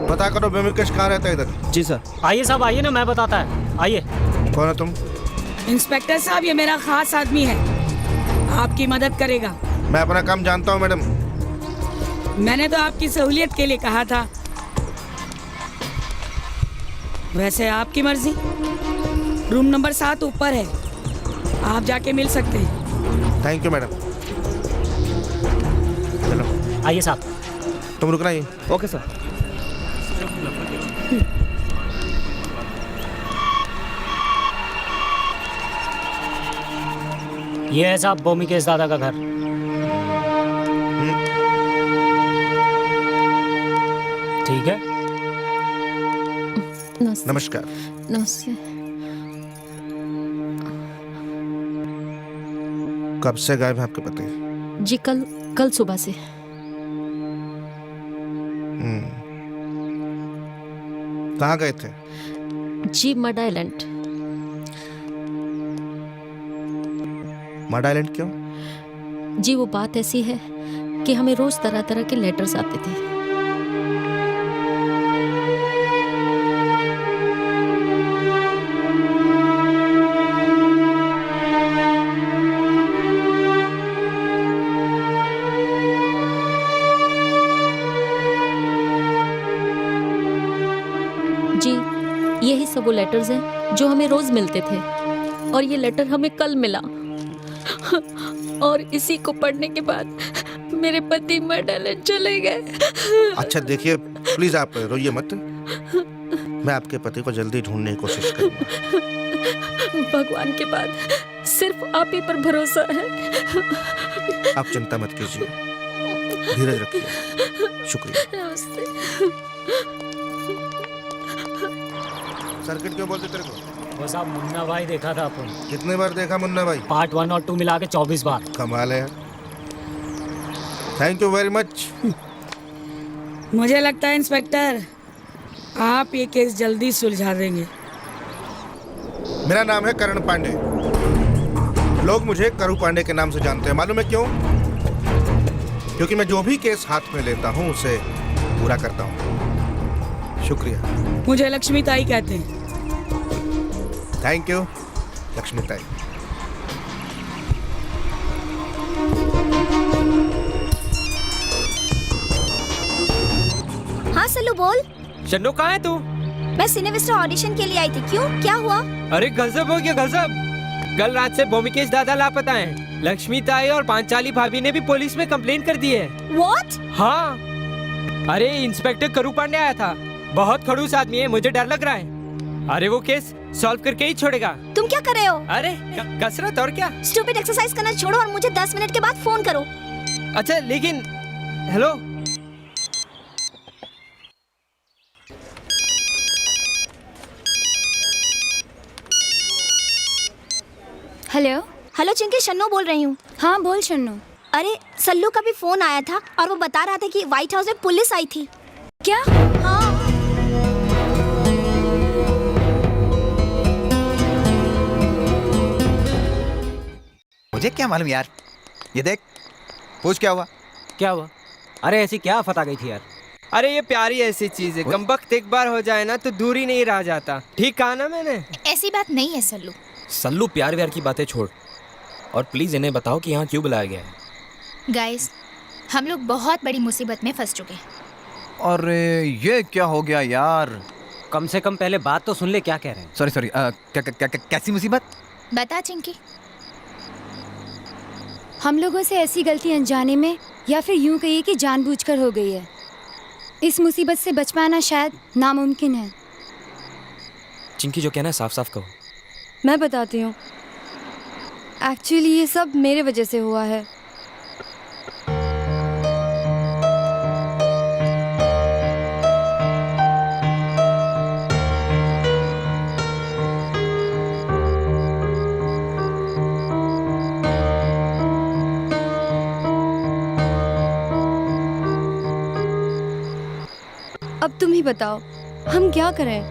पता करो बेमिकेश कहाँ रहता है इधर। जी सर। आइए साहब, आइए ना, मैं बताता है, आइए। कौन है तुम? इंस्पेक्टर साहब, ये मेरा खास आदमी है, आपकी मदद करेगा। मैं अपना काम जानता हूँ मैडम। मैंने तो आपकी सहूलियत के लिए कहा था। वैसे आपकी मर्जी। रूम नंबर 7 ऊपर है, आप जाके मिल सकते हैं। Thank you madam. चलो आइए साहब। तुम रुकना ही। Okay sir. ये है साहब बोमिकेश दादा का घर। ठीक है। नमस्कार। नमस्ते। कब से गायब है आपके पति? जी कल सुबह से। कहाँ गए थे? जी मड आइलैंड। मड आइलैंड क्यों? जी वो बात ऐसी है कि हमें रोज तरह तरह के लेटर्स आते थे। जी यही सब वो लेटर्स हैं जो हमें रोज मिलते थे, और ये लेटर हमें कल मिला। और इसी को पढ़ने के बाद मेरे पति मड आइलैंड चले गए। अच्छा देखिए, प्लीज आप रोइए मत। मैं आपके पति को जल्दी ढूंढने की कोशिश करूंगा। भगवान के बाद सिर्फ आप ही पर भरोसा है। आप चिंता मत कीजिए, धीरज रखिए। शुक्रिया। सर्किट क्यों बोलते तेरे को? वो साहब मुन्ना भाई देखा था अपन। कितने बार देखा मुन्ना भाई? पार्ट 1 और 2 मिला के 24 बार। कमाल है। Thank you very much. मुझे लगता है इंस्पेक्टर, आप ये केस जल्दी सुलझा देंगे। मेरा नाम है करण पांडे। लोग मुझे करू पांडे के नाम से जानते हैं। मालूम है क्यों? क्योंकि मैं जो भी केस हाथ में लेता हूँ उसे पूरा करता हूँ। शुक्रिया। मुझे लक्ष्मी ताई कहते हैं। थैंक यू लक्ष्मी ताई। हाँ सल्लू बोल। शन्नू कहाँ है तू? मैं सिनेविस्टा ऑडिशन के लिए आई थी। क्यों, क्या हुआ? अरे गजब हो गया गजब। कल रात से बोमिकेश दादा लापता हैं। लक्ष्मी ताई और पांचाली भाभी ने भी पुलिस में कंप्लेंट कर दी है। What? हाँ, अरे इंस्पेक्टर करू पांडे आया था। बहुत खड़ूस आदमी है, मुझे डर लग रहा है। अरे वो केस सॉल्व करके ही छोड़ेगा। तुम क्या कर रहे हो? अरे कसरत और क्या। स्टूपिड एक्सरसाइज करना छोड़ो और मुझे 10 मिनट के बाद फोन करो। अच्छा लेकिन hello. Hello hello Chinki, Shannu बोल रही हूँ। हाँ बोल शन्नू। अरे सल्लू का भी फोन आया था और वो बता रहा था कि व्हाइट हाउस में पुलिस आई थी। क्या? हाँ। मुझे क्या मालूम यार। ये देख, पूछ क्या हुआ? क्या हुआ? अरे ऐसी क्या आफत आ गई थी यार? अरे ये प्यारी ऐसी चीज है, कमबख्त एक बार हो जाए ना तो दूरी नहीं रह जाता। ठीक कहा ना मैंने? ऐसी बात नहीं है सल्लू। सल्लू प्यार व्यार की बातें छोड़ और प्लीज इन्हें बताओ कि यहाँ क्यों बुलाया गया है। गाइस, हम लोग बहुत बड़ी मुसीबत में फंस चुके हैं। अरे ये क्या हो गया यार? कम से कम पहले बात तो सुन ले, क्या कह रहे हैं। सॉरी कैसी मुसीबत? बता चिंकी। हम लोगों से ऐसी गलती अनजाने में या फिर यूं कहिए कि जानबूझकर हो गई है। इस मुसीबत से बच पाना शायद नामुमकिन है। चिंकी जो कहना है साफ साफ कहो। मैं बताती हूँ, एक्चुअली ये सब मेरे वजह से हुआ है। अब तुम ही बताओ, हम क्या करें?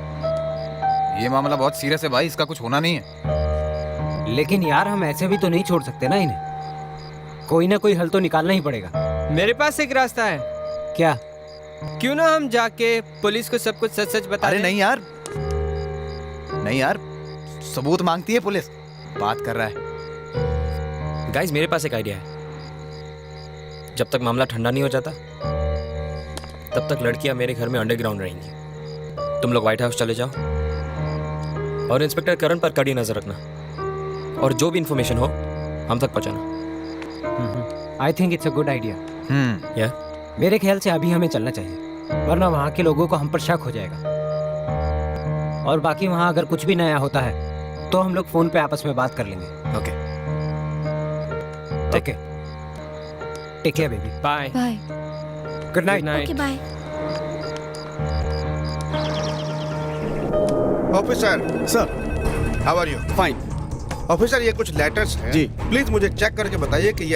ये मामला बहुत सीरियस है भाई, इसका कुछ होना नहीं है। लेकिन यार हम ऐसे भी तो नहीं छोड़ सकते ना इन्हें। कोई ना कोई हल तो निकालना ही पड़ेगा। मेरे पास एक रास्ता है। क्या? क्यों ना हम जाके पुलिस को सब कुछ सच सच बता अरे दें? नहीं यार, सबूत मांगती है पुलिस। बात कर रहा है। गाइस मेरे पास एक आइडिया है। जब तक मामला ठंडा नहीं हो जाता तब तक लड़कियां मेरे घर में अंडरग्राउंड रहेंगी। तुम लोग व्हाइट हाउस चले जाओ और इंस्पेक्टर करण पर कड़ी नजर रखना और जो भी इंफॉर्मेशन हो हम तक पहुंचाना। I think it's a good idea. या मेरे ख्याल से अभी हमें चलना चाहिए, वरना वहाँ के लोगों को हम पर शक हो जाएगा। और बाकी वहाँ अगर कुछ भी नया होता है तो हम लोग फोन पे आपस में बात कर लेंगे। Okay okay, take care baby. Bye bye. Good night. Okay bye. Officer sir, how are you? Fine officer, ये कुछ लेटर्स हैं जी, प्लीज मुझे चेक करके बताइए कि ये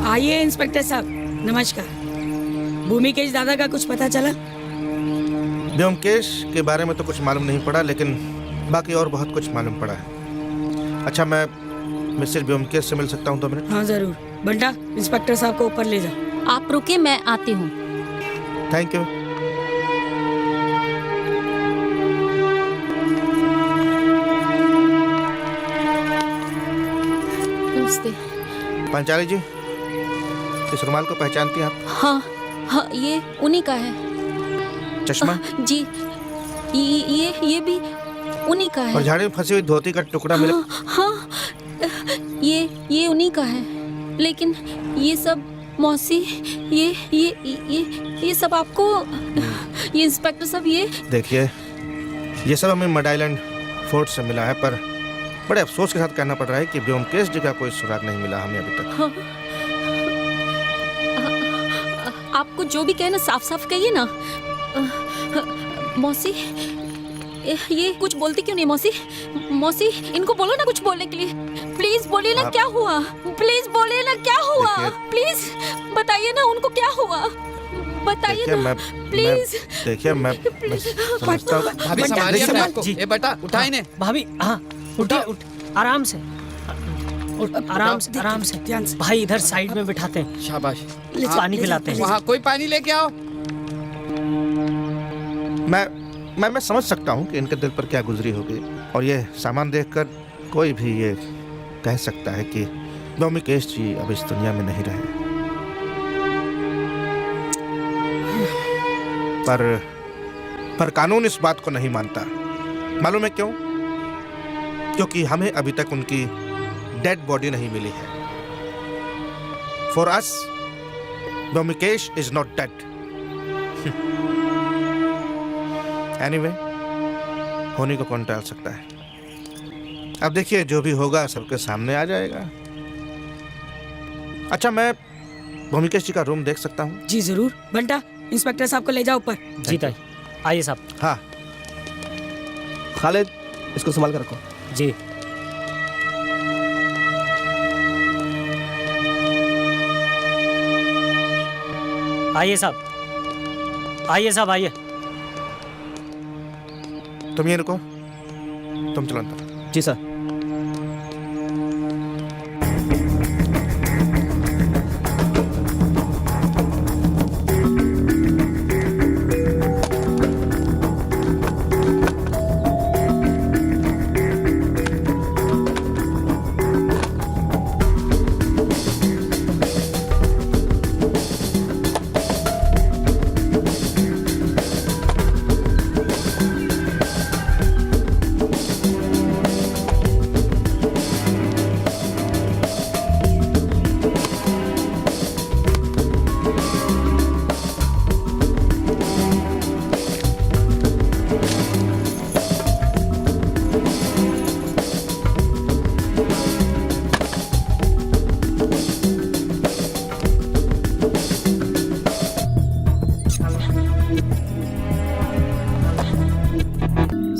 आइए इंस्पेक्टर साहब, नमस्कार। भूमिकेश दादा का कुछ पता चला? व्योमकेश के बारे में तो कुछ मालूम नहीं पड़ा, लेकिन बाकी और बहुत कुछ मालूम पड़ा है। अच्छा, मैं मिस्टर व्योमकेश से मिल सकता हूँ 2 मिनट? हाँ जरूर। बंटा, इंस्पेक्टर साहब को ऊपर ले जाओ। आप रुके, मैं आती हूँ। Thank you. नमस्ते। पंचाली जी, इस रुमाल को पहचानती हैं आप? हाँ हाँ, ये उन्हीं का है। चश्मा? जी, ये भी उन्हीं का है। और झाड़ी में फंसी हुई धोती का टुकड़ा मिले? हाँ, ये उन्हीं का है। लेकिन ये सब मौसी, ये सब आपको, ये इंस्पेक्टर साहब, ये देखिए, ये सब हमें मड आइलैंड फोर्ट से मिला है, पर बड़े अफसोस के साथ कहना पड़ रहा है कि ब्योमकेश जी का कोई सुराग नहीं मिला हमें अभी तक। हाँ। आपको जो भी कहना साफ साफ कहिए ना। मौसी, ये कुछ बोलती क्यों नहीं मौसी? मौसी, इनको बोलो ना कुछ बोलने के लिए। प्लीज बोलिए ना, क्या हुआ? प्लीज बोलिए ना, क्या हुआ? प्लीज बताइए ना उनको क्या हुआ, बताइए ना प्लीज। देखिए, मैं समझता हूँ। भाभी संभालिए अपने आप को। ए बेटा, उठा इन्हें। भाभी, हाँ उठिए, उठ, आराम से, आराम से। भाई इधर साइड में बिठाते हैं। शाबाश। पानी पिलाते हैं। वहाँ कोई पानी लेके आओ। मैं समझ सकता हूँ कि इनके दिल पर क्या गुजरी होगी, और ये सामान देखकर कोई भी ये कह सकता है कि ब्योमकेश जी अब इस दुनिया में नहीं रहे। पर कानून इस बात को नहीं मानता। मालूम है क्यों? क्योंकि हमें अभी तक उनकी डेड बॉडी नहीं मिली है। For us, Byomkesh is not dead. Anyway, होने को कौन टाल सकता है? अब देखिए, जो भी होगा सबके सामने आ जाएगा। अच्छा, मैं ब्योमकेश जी का रूम देख सकता हूँ? जी जरूर। बंटा, इंस्पेक्टर साहब को ले जाओ ऊपर। जी ताई, आइए साहब। हाँ खालिद, इसको संभाल कर रखो। जी। आइए साहब, आइए साहब, आइए। तुम ये रुको, तुम चलो अंदर। जी सर।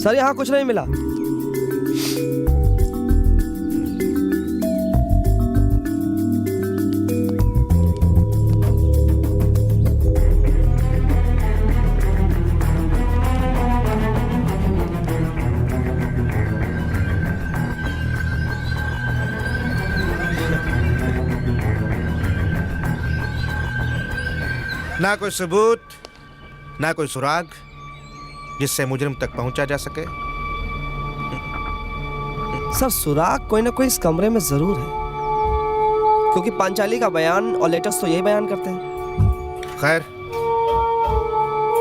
सर, यहाँ कुछ नहीं मिला। ना कोई सबूत, ना कोई सुराग जिससे मुजरिम तक पहुंचा जा सके। सर, सुराग कोई ना कोई इस कमरे में जरूर है, क्योंकि पांचाली का बयान और लेटेस्ट तो यही बयान करते हैं। खैर,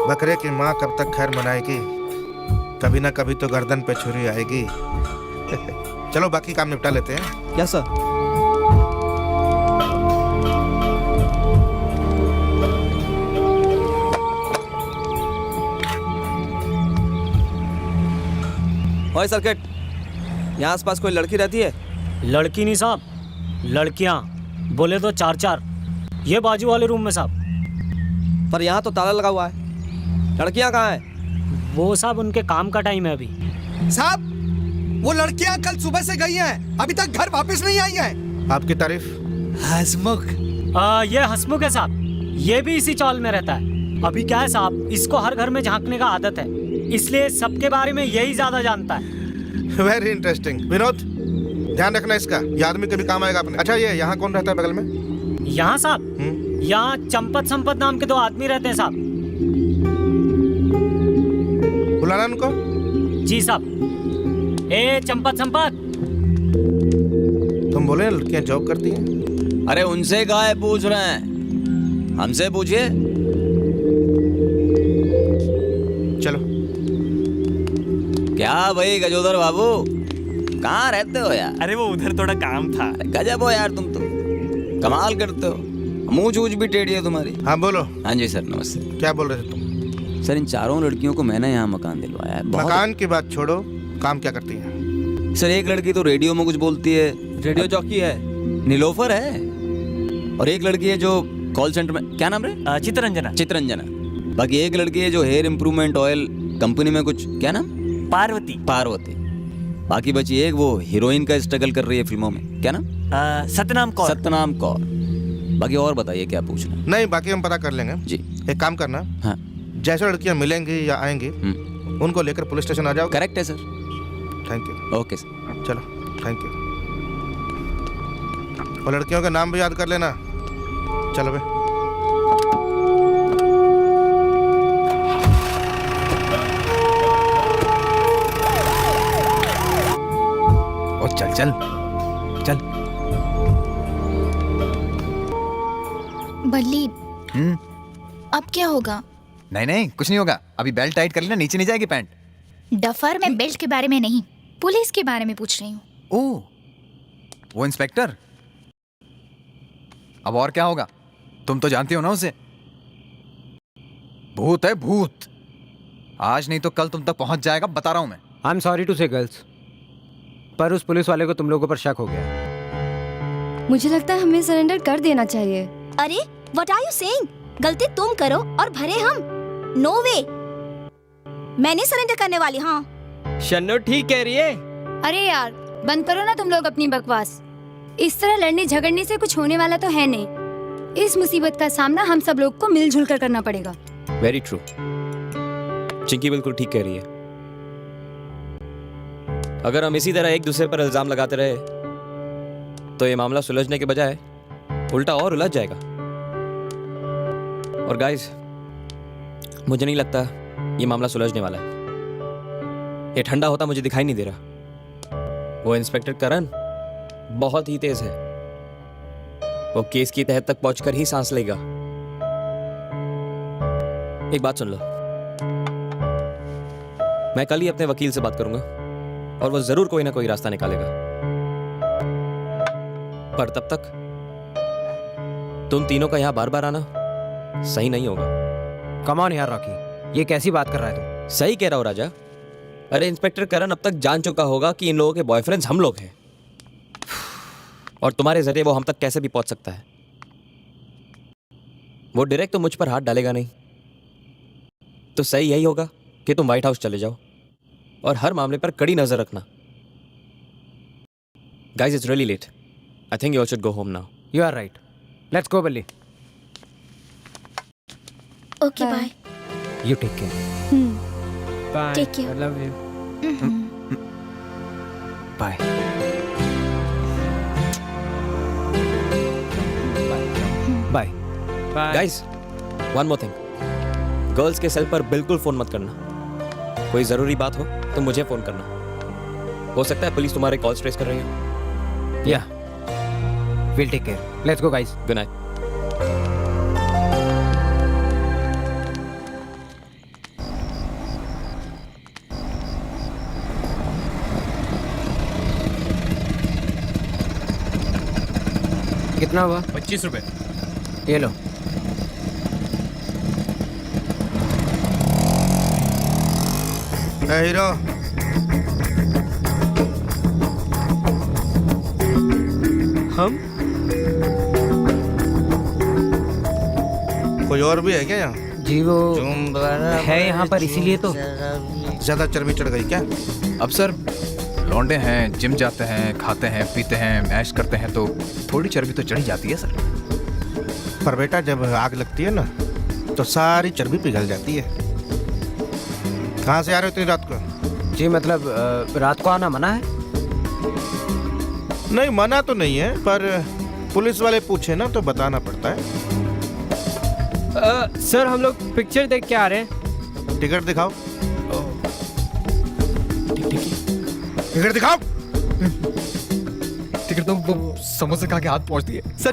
बकरे की माँ कब तक खैर मनाएगी? कभी ना कभी तो गर्दन पे छुरी आएगी। चलो बाकी काम निपटा लेते हैं। Yes sir. ओए सर्किट, यहाँ आसपास कोई लड़की रहती है? लड़की नहीं साहब, लड़कियाँ। बोले तो 4-4। ये बाजू वाले रूम में साहब। पर यहाँ तो ताला लगा हुआ है। लड़कियाँ कहाँ हैं? वो साहब उनके काम का टाइम है अभी। साहब, वो लड़कियाँ कल सुबह से गई हैं, अभी तक घर वापस नहीं आई हैं। आपकी तारीफ? हसमुख। ये हसमुख है साहब, ये भी इसी चौल में रहता है। अभी क्या है साहब, इसको हर घर में झांकने का आदत है, इसलिए सबके बारे में यही ज्यादा जानता है। Very interesting. विनोद, ध्यान रखना इसका, ये आदमी कभी काम आएगा अपने। अच्छा, ये यहाँ कौन रहता है बगल में? यहाँ साहब, यहाँ चंपत संपत नाम के 2 आदमी रहते हैं साहब। बुलाना उनको। जी साहब। ए चंपत संपत, तुम तुम बोले लड़कियां जॉब करती हैं। अरे उनसे काहे पूछ रहे हैं, हमसे पूछिए। चलो। क्या भाई गजोदर बाबू, कहाँ रहते हो यार? अरे वो उधर थोड़ा काम था। गजब हो यार, तुम तो कमाल करते हो, मूंछ ऊंच भी टेढ़ी है तुम्हारी। हाँ बोलो। हाँ जी सर, नमस्ते। क्या बोल रहे थे तुम? सर इन चारों लड़कियों को मैंने यहाँ मकान दिलवाया है। मकान की बात छोड़ो, काम क्या करती हैं? सर एक लड़की तो रेडियो में कुछ बोलती है, रेडियो जॉकी है, नीलोफर है, और एक लड़की है जो कॉल सेंटर में, क्या नाम है? चित्रंजना। चित्रंजना। बाकी एक लड़की है जो हेयर इंप्रूवमेंट ऑयल कंपनी में कुछ, क्या नाम? पार्वती। पार्वती। बाकी बची एक वो हीरोइन का स्ट्रगल कर रही है फिल्मों में, क्या नाम? सतनाम कौर। सतनाम कौर। बाकी और बताइए क्या पूछना? नहीं, बाकी हम पता कर लेंगे जी। एक काम करना, हाँ, जैसे लड़कियां मिलेंगी या आएंगी उनको लेकर पुलिस स्टेशन आ जाओ। करेक्ट है sir. Thank you. Okay sir. चलो, थैंक यू। और लड़कियों के नाम भी याद कर लेना। चलो बे। ओ चल चल चल। बल्ली, अब क्या होगा? नहीं नहीं, कुछ नहीं होगा। अभी बेल्ट टाइट कर लेना, नीचे नहीं जाएगी पैंट। डफर, मैं बेल्ट के बारे में नहीं, पुलिस के बारे में पूछ रही हूँ। ओह, वो इंस्पेक्टर। अब और क्या होगा? तुम तो जानती हो ना उसे, भूत है भूत। आज नहीं तो कल तुम तक पहुंच जाएगा, बता रहा हूं मैं। आई एम सॉरी टू से गर्ल्स, पर उस पुलिस वाले को तुम लोगों पर शक हो गया। मुझे लगता है हमें सरेंडर कर देना चाहिए। अरे व्हाट आर यू सेइंग? गलती तुम करो और भरे हम? नो वे, मैं नहीं सरेंडर करने वाली। हाँ शन्नो ठीक कह रही है। अरे यार बंद करो ना तुम लोग अपनी बकवास। इस तरह लड़ने झगड़ने से कुछ होने वाला तो है नहीं। इस मुसीबत का सामना हम सब लोग को मिलजुल कर करना पड़ेगा। वेरी ट्रू, चिंकी बिल्कुल ठीक कह रही है। अगर हम इसी तरह एक दूसरे पर इल्जाम लगाते रहे तो ये मामला सुलझने के बजाय उल्टा और उलझ जाएगा। और गाइस, मुझे नहीं लगता ये मामला सुलझने वाला है। ये ठंडा होता मुझे दिखाई नहीं दे रहा। वो इंस्पेक्टर करण बहुत ही तेज है, वो केस की तह तक पहुंचकर ही सांस लेगा। एक बात सुन लो, मैं कल ही अपने वकील से बात करूंगा और वो जरूर कोई ना कोई रास्ता निकालेगा। पर तब तक तुम तीनों का यहां बार बार आना सही नहीं होगा। कम ऑन यार रॉकी, ये कैसी बात कर रहा है तू? सही कह रहा हूं राजा। अरे इंस्पेक्टर करण अब तक जान चुका होगा कि इन लोगों के बॉयफ्रेंड्स हम लोग हैं, और तुम्हारे जरिए वो हम तक कैसे भी पहुंच सकता है। वो डायरेक्ट तो मुझ पर हाथ डालेगा नहीं, तो सही यही होगा कि तुम व्हाइट हाउस चले जाओ और हर मामले पर कड़ी नजर रखना। Guys, it's really late. I think you all should go home now. You are right, let's go Balli. Okay bye. You take care. Bye. Take care. I love you. Bye. Bye. Guys, one more thing, girls के cell पर बिल्कुल phone मत करना। कोई जरूरी बात हो तो मुझे फोन करना। हो सकता है पुलिस तुम्हारे कॉल्स ट्रेस कर रही हो। या will take care. Let's go guys. Good night. कितना हुआ? 25 रुपए। ये लो। हीरो, हम कोई और भी है क्या यहाँ? जी वो है यहाँ पर, इसीलिए तो। ज्यादा चर्बी चढ़ गई क्या? अब सर लौंडे हैं, जिम जाते हैं, खाते हैं, पीते हैं, मैश करते हैं, तो थोड़ी चर्बी तो चढ़ी जाती है सर। पर बेटा जब आग लगती है ना तो सारी चर्बी पिघल जाती है। कहाँ से आ रहे हो इतनी रात को? जी मतलब रात को आना मना है? नहीं मना तो नहीं है, पर पुलिस वाले पूछे ना तो बताना पड़ता है। सर हम लोग पिक्चर देख के आ रहे हैं। टिकट दिखाओ। टिकट दिखाओ। टिकट तो वो समोसे खा के हाथ पहुंच दिए सर।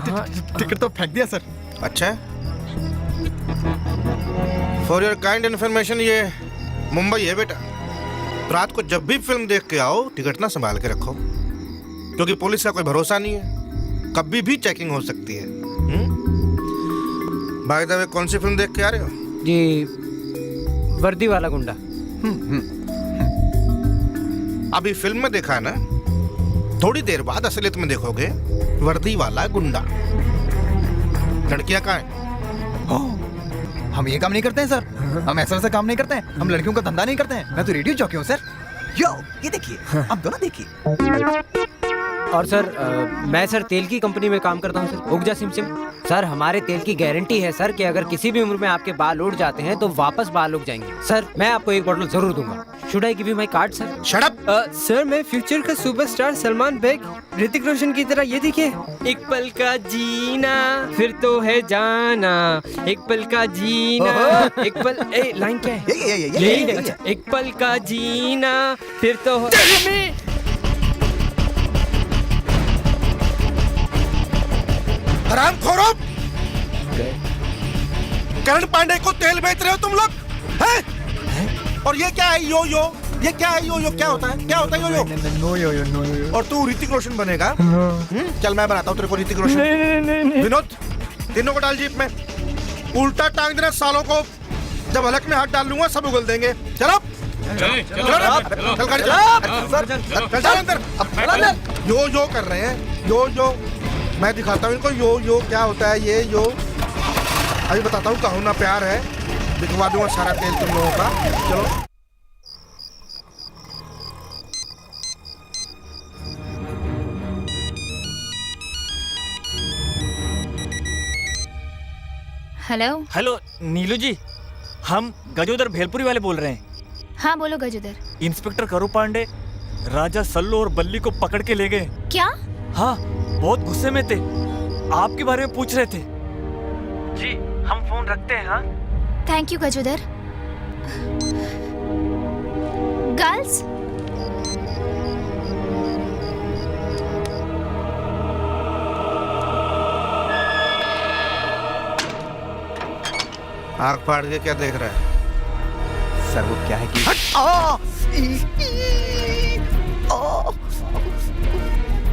टिकट तो फेंक दिया सर। अच्छा, फॉर योर काइंड इन्फॉर्मेशन ये मुंबई है बेटा। रात को जब भी फिल्म देख के आओ टिकट ना संभाल के रखो, क्योंकि पुलिस का कोई भरोसा नहीं है, कभी भी चेकिंग हो सकती है। बाय द वे, कौन सी फिल्म देख के आ रहे हो? जी, वर्दी वाला गुंडा। अभी फिल्म में देखा है ना, थोड़ी देर बाद असलियत में देखोगे वर्दी वाला गुंडा। लड़कियां कहाँ हैं? हम ये काम नहीं करते हैं सर, हम ऐसा वैसा काम नहीं करते हैं, हम लड़कियों का धंधा नहीं करते हैं। मैं तो रेडियो जॉकी हूँ सर। यो ये देखिए, आप दोनों देखिए। और सर मैं सर तेल की कंपनी में काम करता हूँ सर, उगजा सिमसिम। सर हमारे तेल की गारंटी है सर कि अगर किसी भी उम्र में आपके बाल उड़ जाते हैं तो वापस बाल उग जाएंगे। सर मैं आपको एक बॉटल जरूर दूंगा। Should I give you my card sir? Shut up. Sir मैं फ्यूचर का सुपरस्टार सलमान बेग, ऋतिक रोशन की तरह, ये देखिए, एक पल का जीना फिर तो है जाना, एक पल का जीना, एक पल, ए लाइन क्या है? यही है। अच्छा, एक पल का जीना फिर तो हरामखोरों, करण पांडे को तेल बेच रहे हो तुम लोग हैं? और ये क्या है? यो यो, ये क्या है? यो यो क्या होता है? क्या होता है यो यो? नो यो यो, नो यो। और तू ऋतिक रोशन बनेगा? चल मैं बनाता हूँ तेरे को ऋतिक रोशन। विनोद, तीनों को डाल जीप में, उल्टा टांग देना सालों को। जब हलक में हाथ डाल लूंगा सब उगल देंगे। चलो चल गाड़ी चल अंदर। यो यो कर रहे हैं, यो यो। मैं दिखाता हूँ इनको यो यो क्या होता है। ये यो अभी बताता हूँ। कहूँ ना प्यार है, दिखवा दूंगा सारा तेल तुम लोगों का। चलो हेलो। हेलो नीलू जी, हम गजोदर भेलपुरी वाले बोल रहे हैं। हाँ बोलो गजोदर। इंस्पेक्टर करू पांडे राजा सल्लू और बल्ली को पकड़ के ले गए। क्या? हाँ, बहुत गुस्से में थे, आपके बारे में पूछ रहे थे। जी हम फोन रखते हैं। हाँ थैंक यू गजोदर। गर्ल्स, आग फाड़ के क्या देख रहा है? सर वो क्या है कि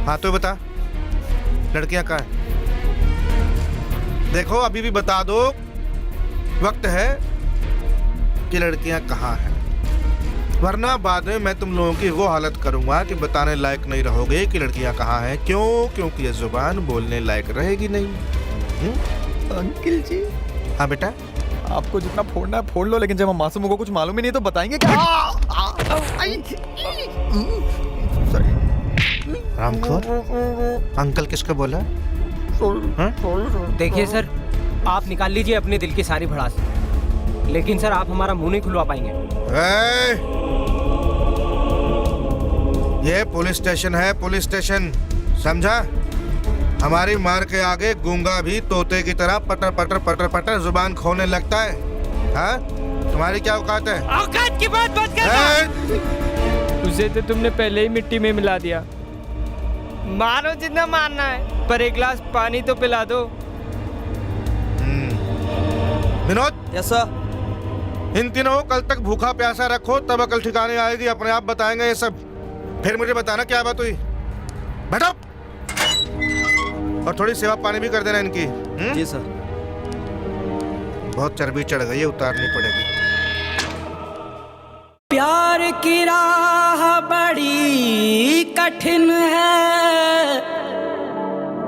हाँ तो बता, लड़कियां कहाँ हैं? देखो अभी भी बता दो, वक्त है कि लड़कियां कहाँ हैं, वरना बाद में मैं तुम लोगों की वो हालत करूंगा कि बताने लायक नहीं रहोगे कि लड़कियां कहाँ हैं। क्यों? क्योंकि ये जुबान बोलने लायक रहेगी नहीं। अंकल जी। हाँ बेटा, आपको जितना फोड़ना है फोड़ लो, लेकिन जब हम मासूमों को कुछ मालूम ही नहीं तो बताएंगे क्या? रामखोर, अंकल किसको बोला? देखिए सर, आप निकाल लीजिए अपने दिल की सारी भड़ास, लेकिन सर आप हमारा मुंह नहीं खुलवा पाएंगे। ये पुलिस स्टेशन है, पुलिस स्टेशन, समझा? हमारी मार के आगे गूंगा भी तोते की तरह पटर पटर पटर पटर जुबान खोने लगता है। हाँ, तुम्हारी क्या औकात है? औकात की बात मत करना। उसे तो तुमने पहले ही मिट्टी में मिला दिया। मारो जितना मारना है, पर एक गिलास पानी तो पिला दो। विनोद। Yes sir. इन तीनों को कल तक भूखा प्यासा रखो, तब अकल ठिकाने आएगी, अपने आप बताएंगे ये सब। फिर मुझे बताना क्या बात हुई। बैठो और थोड़ी सेवा पानी भी कर देना इनकी। जी सर। बहुत चर्बी चढ़ गई है, उतारनी पड़ेगी। प्यार की राह बड़ी कठिन है,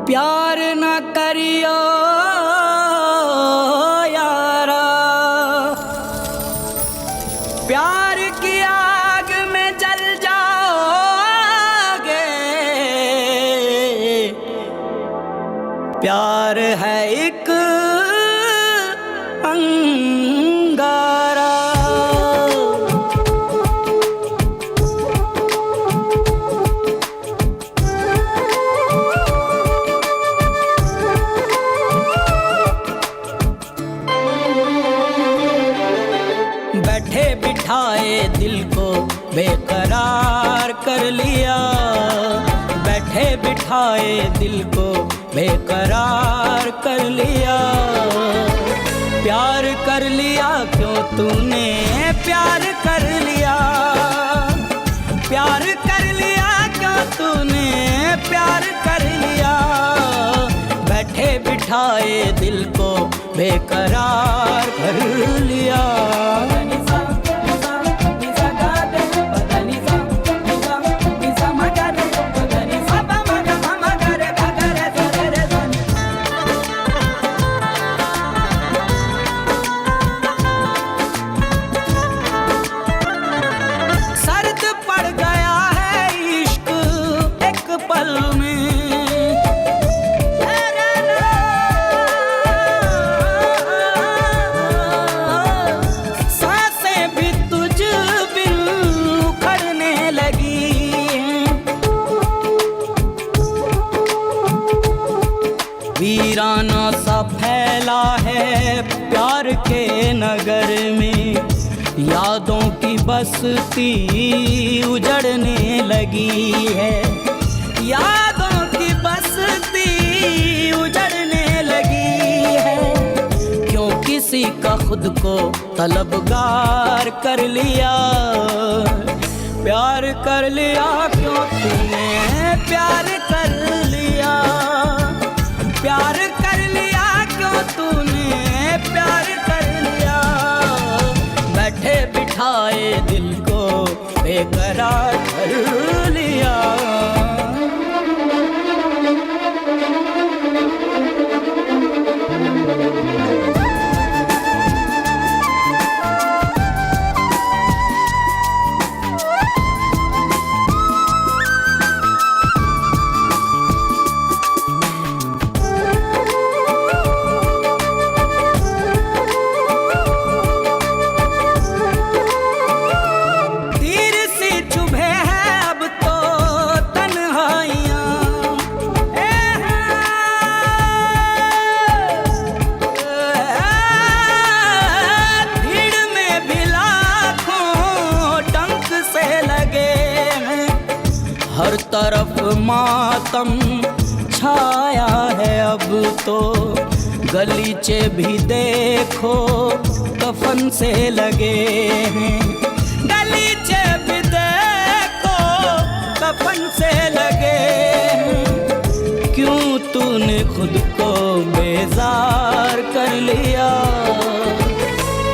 प्यार न करियो यारा, प्यार की आग में जल जाओगे, प्यार है एक अंगारा। बैठे बिठाए दिल को बेकरार कर लिया, बैठे बिठा बिठाए दिल को बेकरार कर लिया। प्यार कर लिया क्यों तूने प्यार कर लिया, प्यार कर लिया क्यों तूने प्यार कर लिया। बैठे बिठाए दिल को बेकरार कर लिया। वीराना सा फैला है प्यार के नगर में, यादों की बस्ती उजड़ने लगी है, यादों की बस्ती उजड़ने लगी है। क्यों किसी का खुद को तलबगार कर लिया, प्यार कर लिया क्यों तूने प्यार कर लिया, प्यार कर लिया क्यों तूने प्यार कर लिया। बैठे बिठाए दिल को बेकरार कर लिया। हर तरफ मातम छाया है अब तो, गलीचे भी देखो कफन से लगे हैं, गलीचे भी देखो कफन से लगे हैं। क्यों तूने खुद को बेजार कर लिया,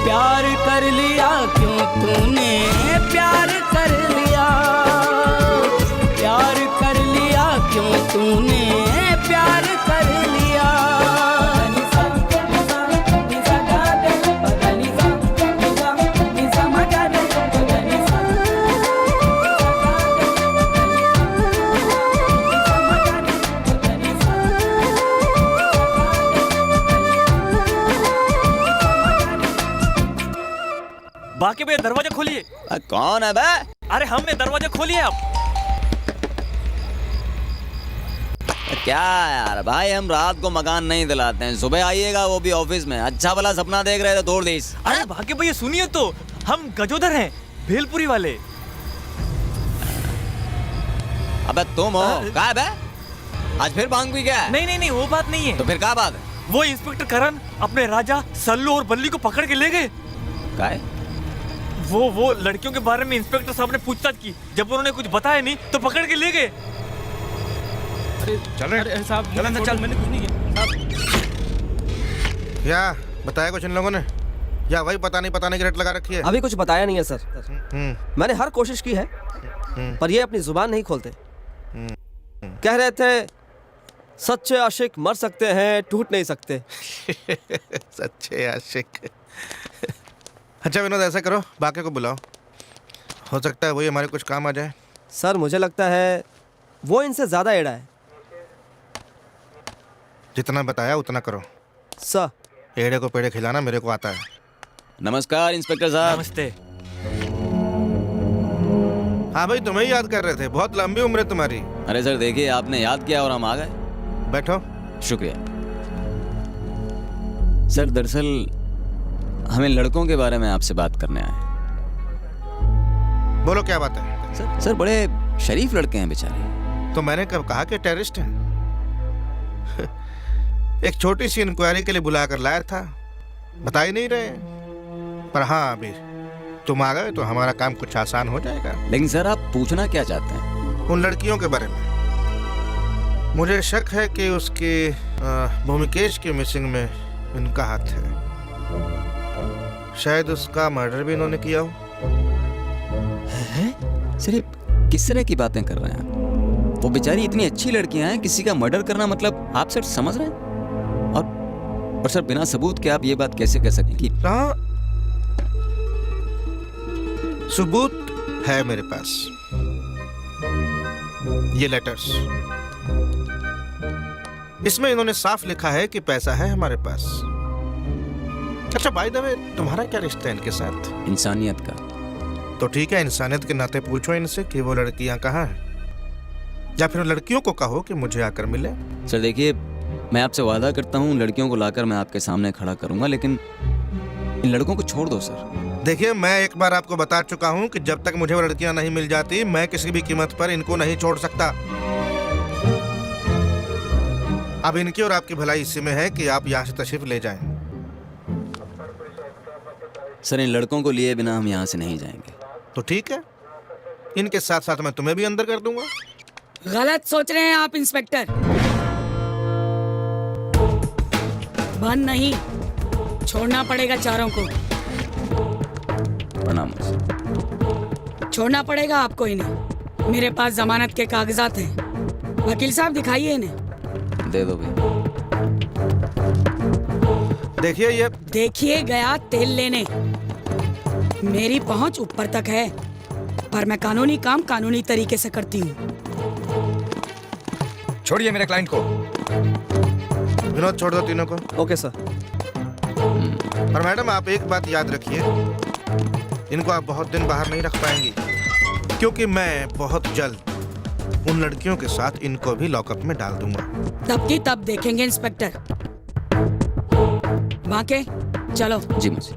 प्यार कर लिया क्यों तूने प्यार कर लिया, प्यार कर लिया क्यों तूने प्यार कर लिया। बाकी भैया दरवाजा खोलिए। कौन है बे? अरे हमने दरवाजा खोलिए आप। क्या यार भाई, हम रात को मकान नहीं दिलाते हैं, सुबह आइएगा वो भी ऑफिस में। अच्छा भला सपना देख रहे थे तोड़ दी। अरे भाग्य भैया सुनिए तो, हम गजोदर हैं भेलपुरी वाले। अबे तुम हो? क्या है बे? आज फिर भांग भी गया? नहीं नहीं नहीं वो बात नहीं है। तो फिर क्या बात है? वो इंस्पेक्टर करण अपने राजा सल्लू और बल्ली को पकड़ के ले गए। क्या है? वो लड़कियों के बारे में इंस्पेक्टर साहब ने पूछताछ की, जब उन्होंने कुछ बताया नहीं तो पकड़ के ले गए। चल रहे साहब चल, मैंने कुछ नहीं किया। क्या बताया कुछ इन लोगों ने, या वही बताने की रेट लगा रखी है? अभी कुछ बताया नहीं है सर। मैंने हर कोशिश की है पर ये अपनी जुबान नहीं खोलते। कह रहे थे सच्चे आशिक मर सकते हैं टूट नहीं सकते। सच्चे आशिक। अच्छा विनोद ऐसा करो, बाकी को बुलाओ, हो सकता है वही हमारे कुछ काम आ जाए। सर मुझे लगता है वो इनसे ज्यादा एड़ा है। जितना बताया उतना करो सर। एड़े को पेड़े खिलाना मेरे को आता है। नमस्कार इंस्पेक्टर साहब। नमस्ते। हाँ भाई तुम्हें ही याद कर रहे थे, बहुत लंबी उम्र है तुम्हारी। अरे सर देखिए आपने याद किया और हम आ गए। बैठो। शुक्रिया सर। दरअसल हमें लड़कों के बारे में आपसे बात करने आए। बोलो क्या बात है? सर बड़े शरीफ लड़के हैं बेचारे, तो मैंने कब कहा कि टेररिस्ट है? एक छोटी सी इंक्वायरी के लिए बुलाकर लाया था, बता ही नहीं रहे। पर हाँ, अभी तुम आ गए तो हमारा काम कुछ आसान हो जाएगा। लेकिन सर आप पूछना क्या चाहते हैं? उन लड़कियों के बारे में मुझे शक है कि उसके भूमिकेश के मिसिंग में इनका हाथ है। शायद उसका मर्डर भी इन्होंने किया हो। सर ये किस तरह की बातें कर रहे हैं आप? वो बेचारी इतनी अच्छी लड़कियां हैं, किसी का मर्डर करना मतलब आप सर समझ रहे हैं? और सर बिना सबूत के आप ये बात कैसे कह सकें कि सबूत है मेरे पास, ये लेटर्स। इसमें इन्होंने साफ लिखा है कि पैसा है हमारे पास। अच्छा बाय द वे, तुम्हारा क्या रिश्ता है इनके साथ? इंसानियत का। तो ठीक है, इंसानियत के नाते पूछो इनसे कि वो लड़कियां कहाँ हैं, या फिर लड़कियों को कहो कि मुझे आकर मिले। सर देखिए, मैं आपसे वादा करता हूँ लड़कियों को लाकर मैं आपके सामने खड़ा करूंगा, लेकिन इन लड़कों को छोड़ दो सर। देखिए, मैं एक बार आपको बता चुका हूँ कि जब तक मुझे वो लड़कियां नहीं मिल जाती, मैं किसी भी कीमत पर इनको नहीं छोड़ सकता। अब इनकी और आपकी भलाई इसी में है कि आप यहाँ से तशरीफ ले जाएं। सर इन लड़कों को लिए बिना हम यहाँ से नहीं जाएंगे। तो ठीक है, इनके साथ साथ मैं तुम्हें भी अंदर कर दूंगा। गलत सोच रहे हैं आप इंस्पेक्टर। बंद नहीं, छोड़ना पड़ेगा चारों को। प्रणाम। छोड़ना पड़ेगा आपको इन्हें। मेरे पास जमानत के कागजात हैं। वकील साहब दिखाइए इन्हें। दे दो भाई। देखिए ये देखिए गया तेल लेने। मेरी पहुंच ऊपर तक है, पर मैं कानूनी काम कानूनी तरीके से करती हूँ। छोड़िए मेरे क्लाइंट को। विनोद छोड़ दो तीनों को। Okay sir. पर मैडम आप एक बात याद रखिए, इनको आप बहुत दिन बाहर नहीं रख पाएंगी, क्योंकि मैं बहुत जल्द उन लड़कियों के साथ इनको भी लॉकअप में डाल दूंगा। तब की तब देखेंगे इंस्पेक्टर। बाके चलो। जी मुझे।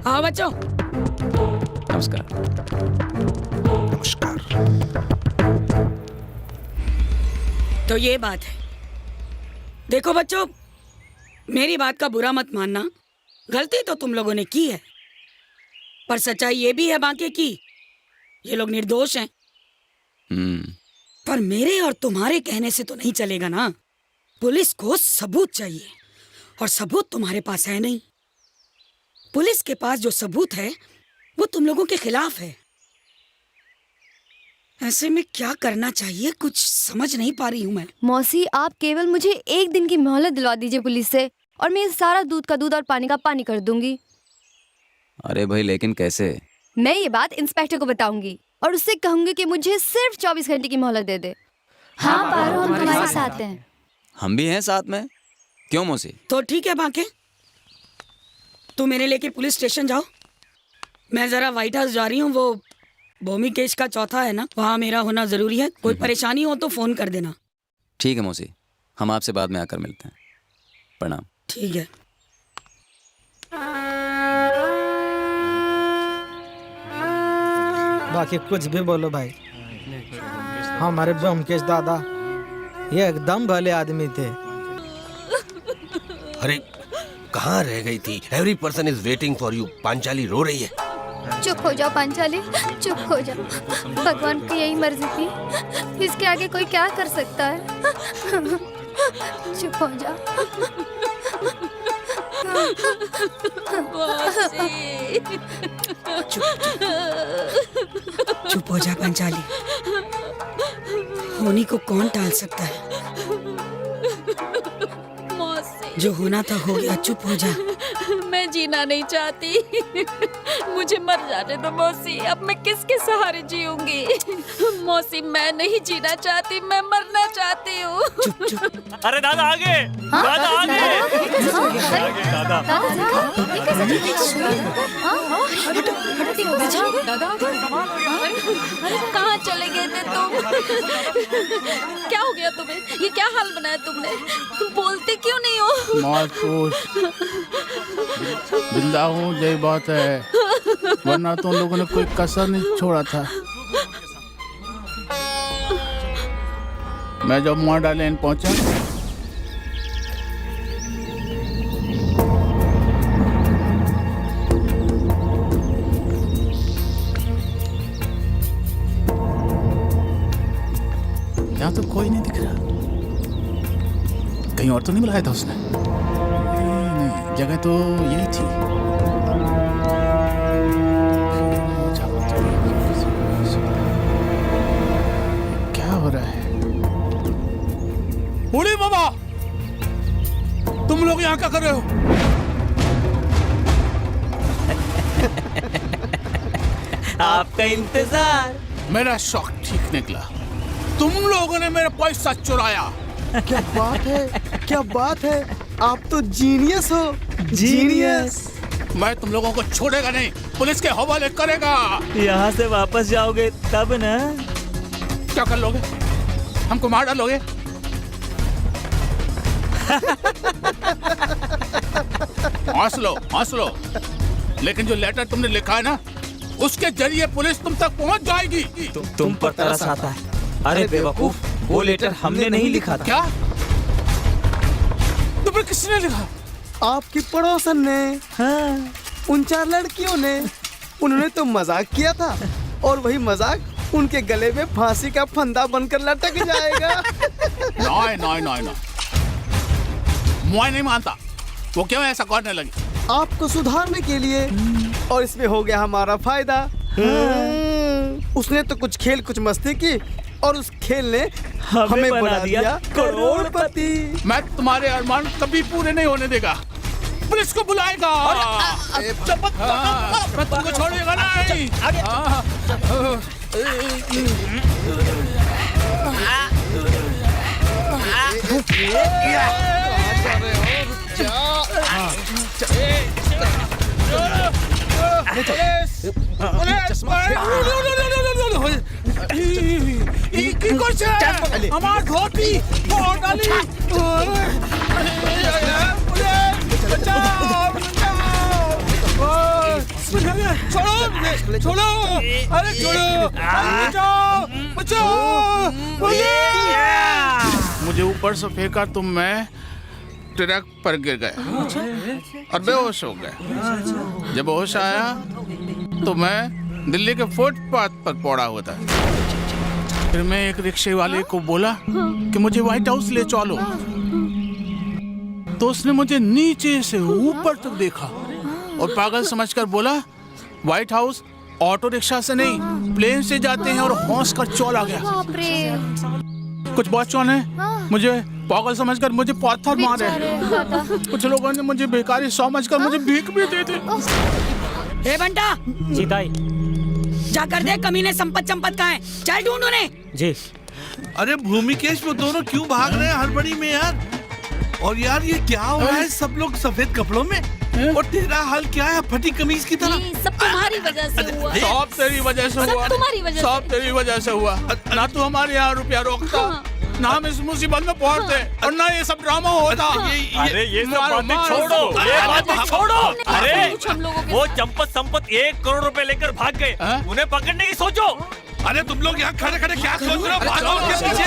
आओ बच्चों। नमस्कार। नमस्कार। तो ये बात है। देखो बच्चों, मेरी बात का बुरा मत मानना, गलती तो तुम लोगों ने की है, पर सच्चाई ये भी है बाकी की ये लोग निर्दोष हैं। पर मेरे और तुम्हारे कहने से तो नहीं चलेगा ना। पुलिस को सबूत चाहिए, और सबूत तुम्हारे पास है नहीं। पुलिस के पास जो सबूत है वो तुम लोगों के खिलाफ है। ऐसे में क्या करना चाहिए कुछ समझ नहीं पा रही हूँ मैं। मौसी, आप केवल मुझे एक दिन की मोहलत दिलवा दीजिए पुलिस से, और मैं सारा दूध का दूध और पानी का पानी कर दूंगी। अरे भाई लेकिन कैसे? मैं ये बात इंस्पेक्टर को बताऊंगी और उससे कहूंगी कि मुझे सिर्फ 24 घंटे की मोहलत दे दे। हाँ पारो, हम तुम्हारे साथ हैं। हम भी हैं साथ में। क्यों मौसी? तो ठीक है बाके, तू मेरे लेके पुलिस स्टेशन जाओ। मैं जरा व्हाइट हाउस जा रही हूँ, वो भूमिकेश का चौथा है ना, वहाँ मेरा होना जरूरी है। कोई परेशानी हो तो फोन कर देना। ठीक है मौसी, हम आपसे बाद में आकर मिलते हैं। प्रणाम। ठीक है। बाकी कुछ भी बोलो भाई, हमारे ब्योमकेश दादा ये एकदम भले आदमी थे। अरे कहाँ रह गई थी? Every person is waiting for you. Panchali रो रही है। चुप हो जाओ पांचाली, चुप हो जाओ। भगवान की यही मर्जी थी, इसके आगे कोई क्या कर सकता है। चुप हो जाओ। चुप हो जा पांचाली, होनी को कौन टाल सकता है। जो होना था हो गया, चुप हो जा। मैं जीना नहीं चाहती, मुझे मर जाने दो मौसी। अब मैं किसके सहारे जीऊंगी? मौसी मैं नहीं जीना चाहती, मैं मरना चाहती हूँ। अरे दादा आगे, दादा आगे, दादा। कहाँ चले गए थे तुम? क्या हो गया तुम्हें? ये क्या हाल बनाया तुमने? तुम बोलते क्यों नहीं हो? मौत जिंदा हूँ यही बात है, वरना तो उन लोगों ने कोई कसर नहीं छोड़ा था। मैं जब मोहाडा लेन पहुंचा यहाँ तो कोई नहीं दिख रहा। कहीं और तो नहीं बुलाया था उसने? नहीं, जगह तो यही थी। क्या हो रहा है? बूढ़ी बाबा, तुम लोग यहाँ क्या कर रहे हो? आपका इंतजार। मेरा शौक ठीक निकला। तुम लोगों ने मेरा पैसा चुराया। क्या बात है, क्या बात है, आप तो जीनियस हो, जीनियस। मैं तुम लोगों को छोड़ेगा नहीं, पुलिस के हवाले करेगा। यहाँ से वापस जाओगे तब ना? क्या कर लोगे? हमको मार डालोगे? हंस लो। लेकिन जो लेटर तुमने लिखा है ना, उसके जरिए पुलिस तुम तक पहुंच जाएगी। तुम पर तरस आता है। अरे बेवकूफ, वो लेटर हमने नहीं लिखा था। क्या? तो फिर किसने लिखा? आपकी पड़ोसन ने। हाँ। उन 4 लड़कियों ने। उन्होंने तो मजाक किया था और वही मजाक उनके गले में फांसी का फंदा बनकर लटक जाएगा। नहीं, मैं नहीं मानता। वो क्यों ऐसा करने लगी? आपको सुधारने के लिए, और इसमें हो गया हमारा फायदा। उसने तो कुछ खेल कुछ मस्ती की और उस खेल ने हमें बना दिया करोड़पति। मैं तुम्हारे अरमान कभी पूरे नहीं होने देगा। पुलिस को बुलाएगा। मैं तुमको छोड़ेगा नहीं। আমার ধোতি छोड़ो, अरे छोड़ो, बचाओ। मुझे ऊपर से फेंका तो मैं ट्रक पर गिर गया और बेहोश हो गया। जब होश आया तो मैं दिल्ली के फुटपाथ पर पड़ा हुआ था। फिर मैं एक रिक्शे वाले को बोला कि मुझे व्हाइट हाउस ले चलो, तो उसने मुझे नीचे से ऊपर तक देखा और पागल समझकर बोला, व्हाइट हाउस ऑटो रिक्शा से नहीं, प्लेन से जाते हैं, और हंस कर चला गया। कुछ बच्चों ने मुझे पागल समझकर मुझे पत्थर मारे। कुछ लोगों ने मुझे बेकारी समझकर मुझे भीख भी दे दी। ए बंटा, जी दाई। जाकर देख कमीने संपत कहाँ है, चल ढूंढ उन्हें। जी। अरे भूमिकेश, वो दोनों क्यों भाग रहे हैं हड़बड़ी में यार? और यार ये क्या हो रहा है? सब लोग सफेद कपड़ों में, और तेरा हाल क्या है फटी कमीज की तरह? सब तुम्हारी वजह से हुआ। सब तेरी वजह से हुआ। तुम्हारी वजह से। सब तेरी वजह से हुआ। ना तू हमारे यहाँ रुपया रोकता, ना हम इस मुसीबत में पहुंचते, और ना ये सब ड्रामा होता। अरे ये सब बातें छोड़ो, ये बातें छोड़ो। अरे वो संपत 1 करोड़ रुपए लेकर भाग गए, उन्हें पकड़ने की सोचो। अरे तुम लोग यहाँ खड़े खड़े क्या सोच रहे हो? भागो उनके पीछे।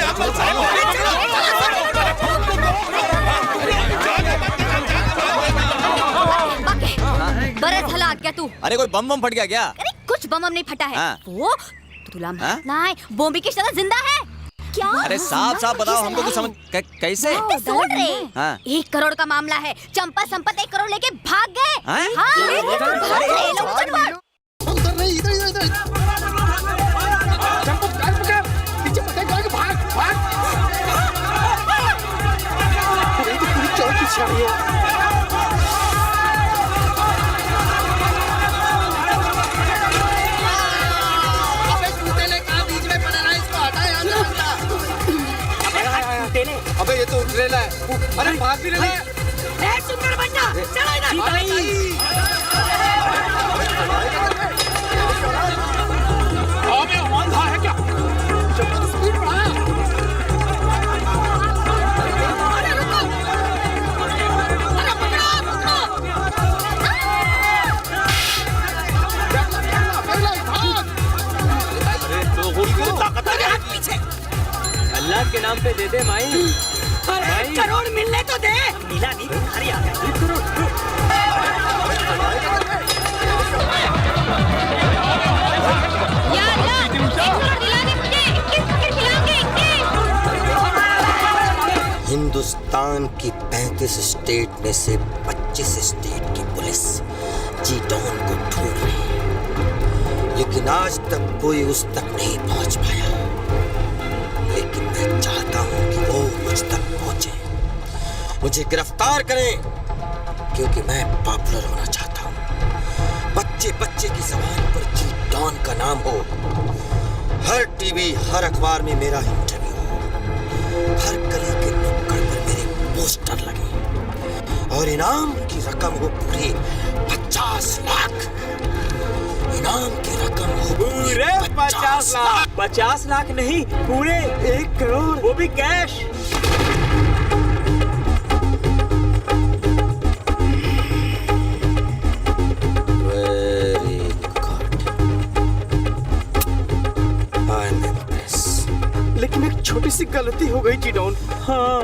बरस हला क्या तू? अरे कोई बम फट गया क्या? अरे कुछ बम नहीं फटा है। हाँ। वो तुला मारना है, बोम्बी की तरह जिंदा है क्या? अरे साफ बताओ, हमको कुछ समझ कैसे? सुन रहे? हाँ। 1 करोड़ का मामला है। चंपा संपत 1 करोड़ लेके भाग गए। हाँ। अबे ये तो उठ रहा है। अरे भाग भी रहा है। सुंदर बंटा, चलो इधर। नाम पे दे दे माई। अरे 1 करोड़ मिलने तो दे। मिला नहीं, भिखारी आ गया। हिंदुस्तान की 35 स्टेट में से 25 स्टेट की पुलिस जी डॉन को ढूंढ रही है, लेकिन आज तक कोई उस तक नहीं पहुंच पाया। लेकिन मैं चाहता हूं कि वो मुझ तक पहुंचे, मुझे गिरफ्तार करें, क्योंकि मैं पॉपुलर होना चाहता हूं। बच्चे बच्चे की जबान पर जी डॉन का नाम हो, हर टीवी हर अखबार में मेरा इंटरव्यू हो, हर गली के नुक्कड़ पर मेरे पोस्टर लगे, और इनाम की रकम हो पूरे 50 लाख। इनाम की रकम हो पूरे 50 लाख। 50 लाख नहीं, पूरे 1 करोड़, वो भी कैश। लेकिन एक छोटी सी गलती हो गई चिडौन। हाँ।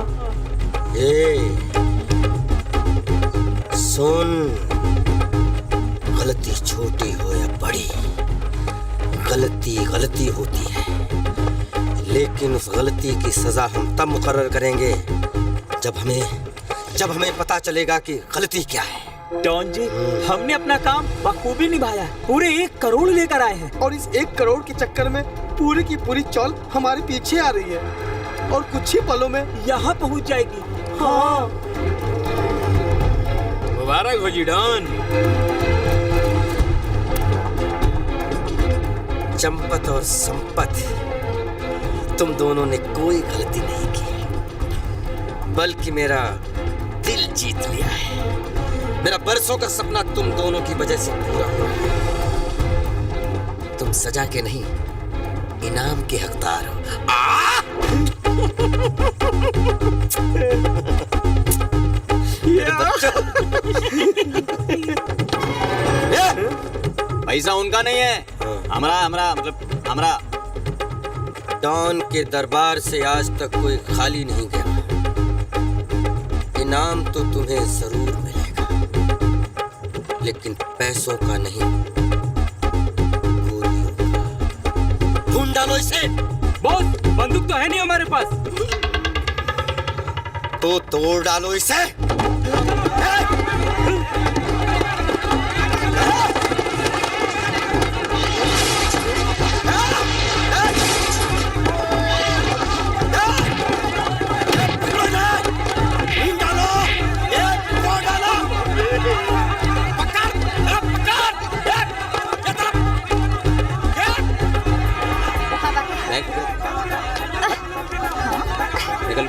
सुन, गलती छोटी हो या बड़ी, गलती गलती होती है, लेकिन उस गलती की सजा हम तब मुकर्रर करेंगे जब हमें पता चलेगा कि गलती क्या है। डॉन जी, हमने अपना काम बखूबी निभाया, पूरे 1 करोड़ लेकर आए हैं। और इस 1 करोड़ के चक्कर में पूरी की पूरी चौल हमारे पीछे आ रही है, और कुछ ही पलों में यहाँ पहुँच जाएगी। हाँ। मुबारक हो जी डॉन। चंपत और संपत, तुम दोनों ने कोई गलती नहीं की, बल्कि मेरा दिल जीत लिया है। मेरा बरसों का सपना तुम दोनों की वजह से पूरा हुआ है। तुम सजा के नहीं, इनाम के हकदार हो। पैसा उनका नहीं है, हमारा। डॉन के दरबार से आज तक कोई खाली नहीं गया। इनाम तो तुम्हें जरूर मिलेगा, लेकिन पैसों का नहीं, गोलियों का। ढूंढ डालो इसे। बॉस, बंदूक तो है नहीं हमारे पास। तो तोड़ डालो इसे।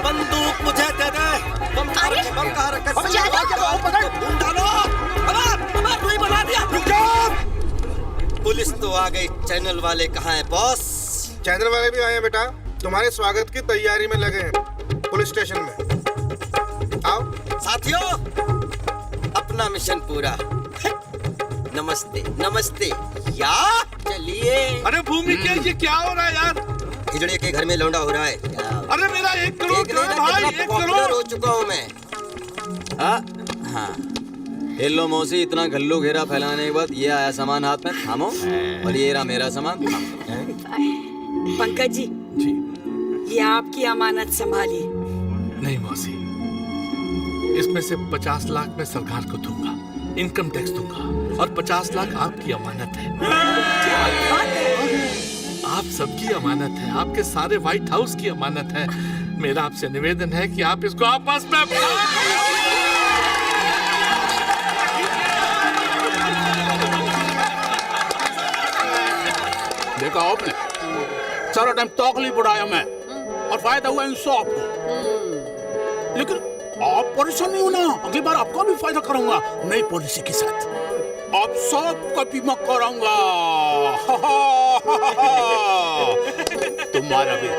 बंदूक मुझे दे दे। बम कहाँ रखा है? ढूंढ डालो। कोई बना दिया। पुलिस तो आ गई, चैनल वाले कहाँ हैं बॉस? चैनल वाले भी आए हैं बेटा, तुम्हारे स्वागत की तैयारी में लगे हैं पुलिस स्टेशन में। आओ साथियों, अपना मिशन पूरा। नमस्ते नमस्ते या चलिए। अरे भूमि के ये क्या हो रहा है यार? हिजड़े के घर में लौंडा हो रहा है। अरे मेरा 1 करोड़ भाई, 1 करोड़ हो चुका हूँ मैं। हाँ, हेलो मौसी, इतना घल्लू घेरा फैलाने के बाद ये आया सामान हाथ में, थामो, और ये रहा मेरा सामान। पंकज जी, ये आपकी अमानत संभालिए। नहीं मौसी, इसमें से 50 लाख मैं सरकार को दूंगा, इनकम टैक्स दूंगा, और 50 लाख आपकी अमानत है। आप सबकी अमानत है, आपके सारे व्हाइट हाउस की अमानत है। मेरा आपसे निवेदन है कि आप इसको आपस में देखा आपने, सारा टाइम तकलीफ उड़ाया मैं, और फायदा हुआ इन सबको। लेकिन आप परेशान नहीं होना, अगली बार आपका भी फायदा करूंगा नई पॉलिसी के साथ। आप सबका बीमा कराऊंगा। तुम्हारा भी।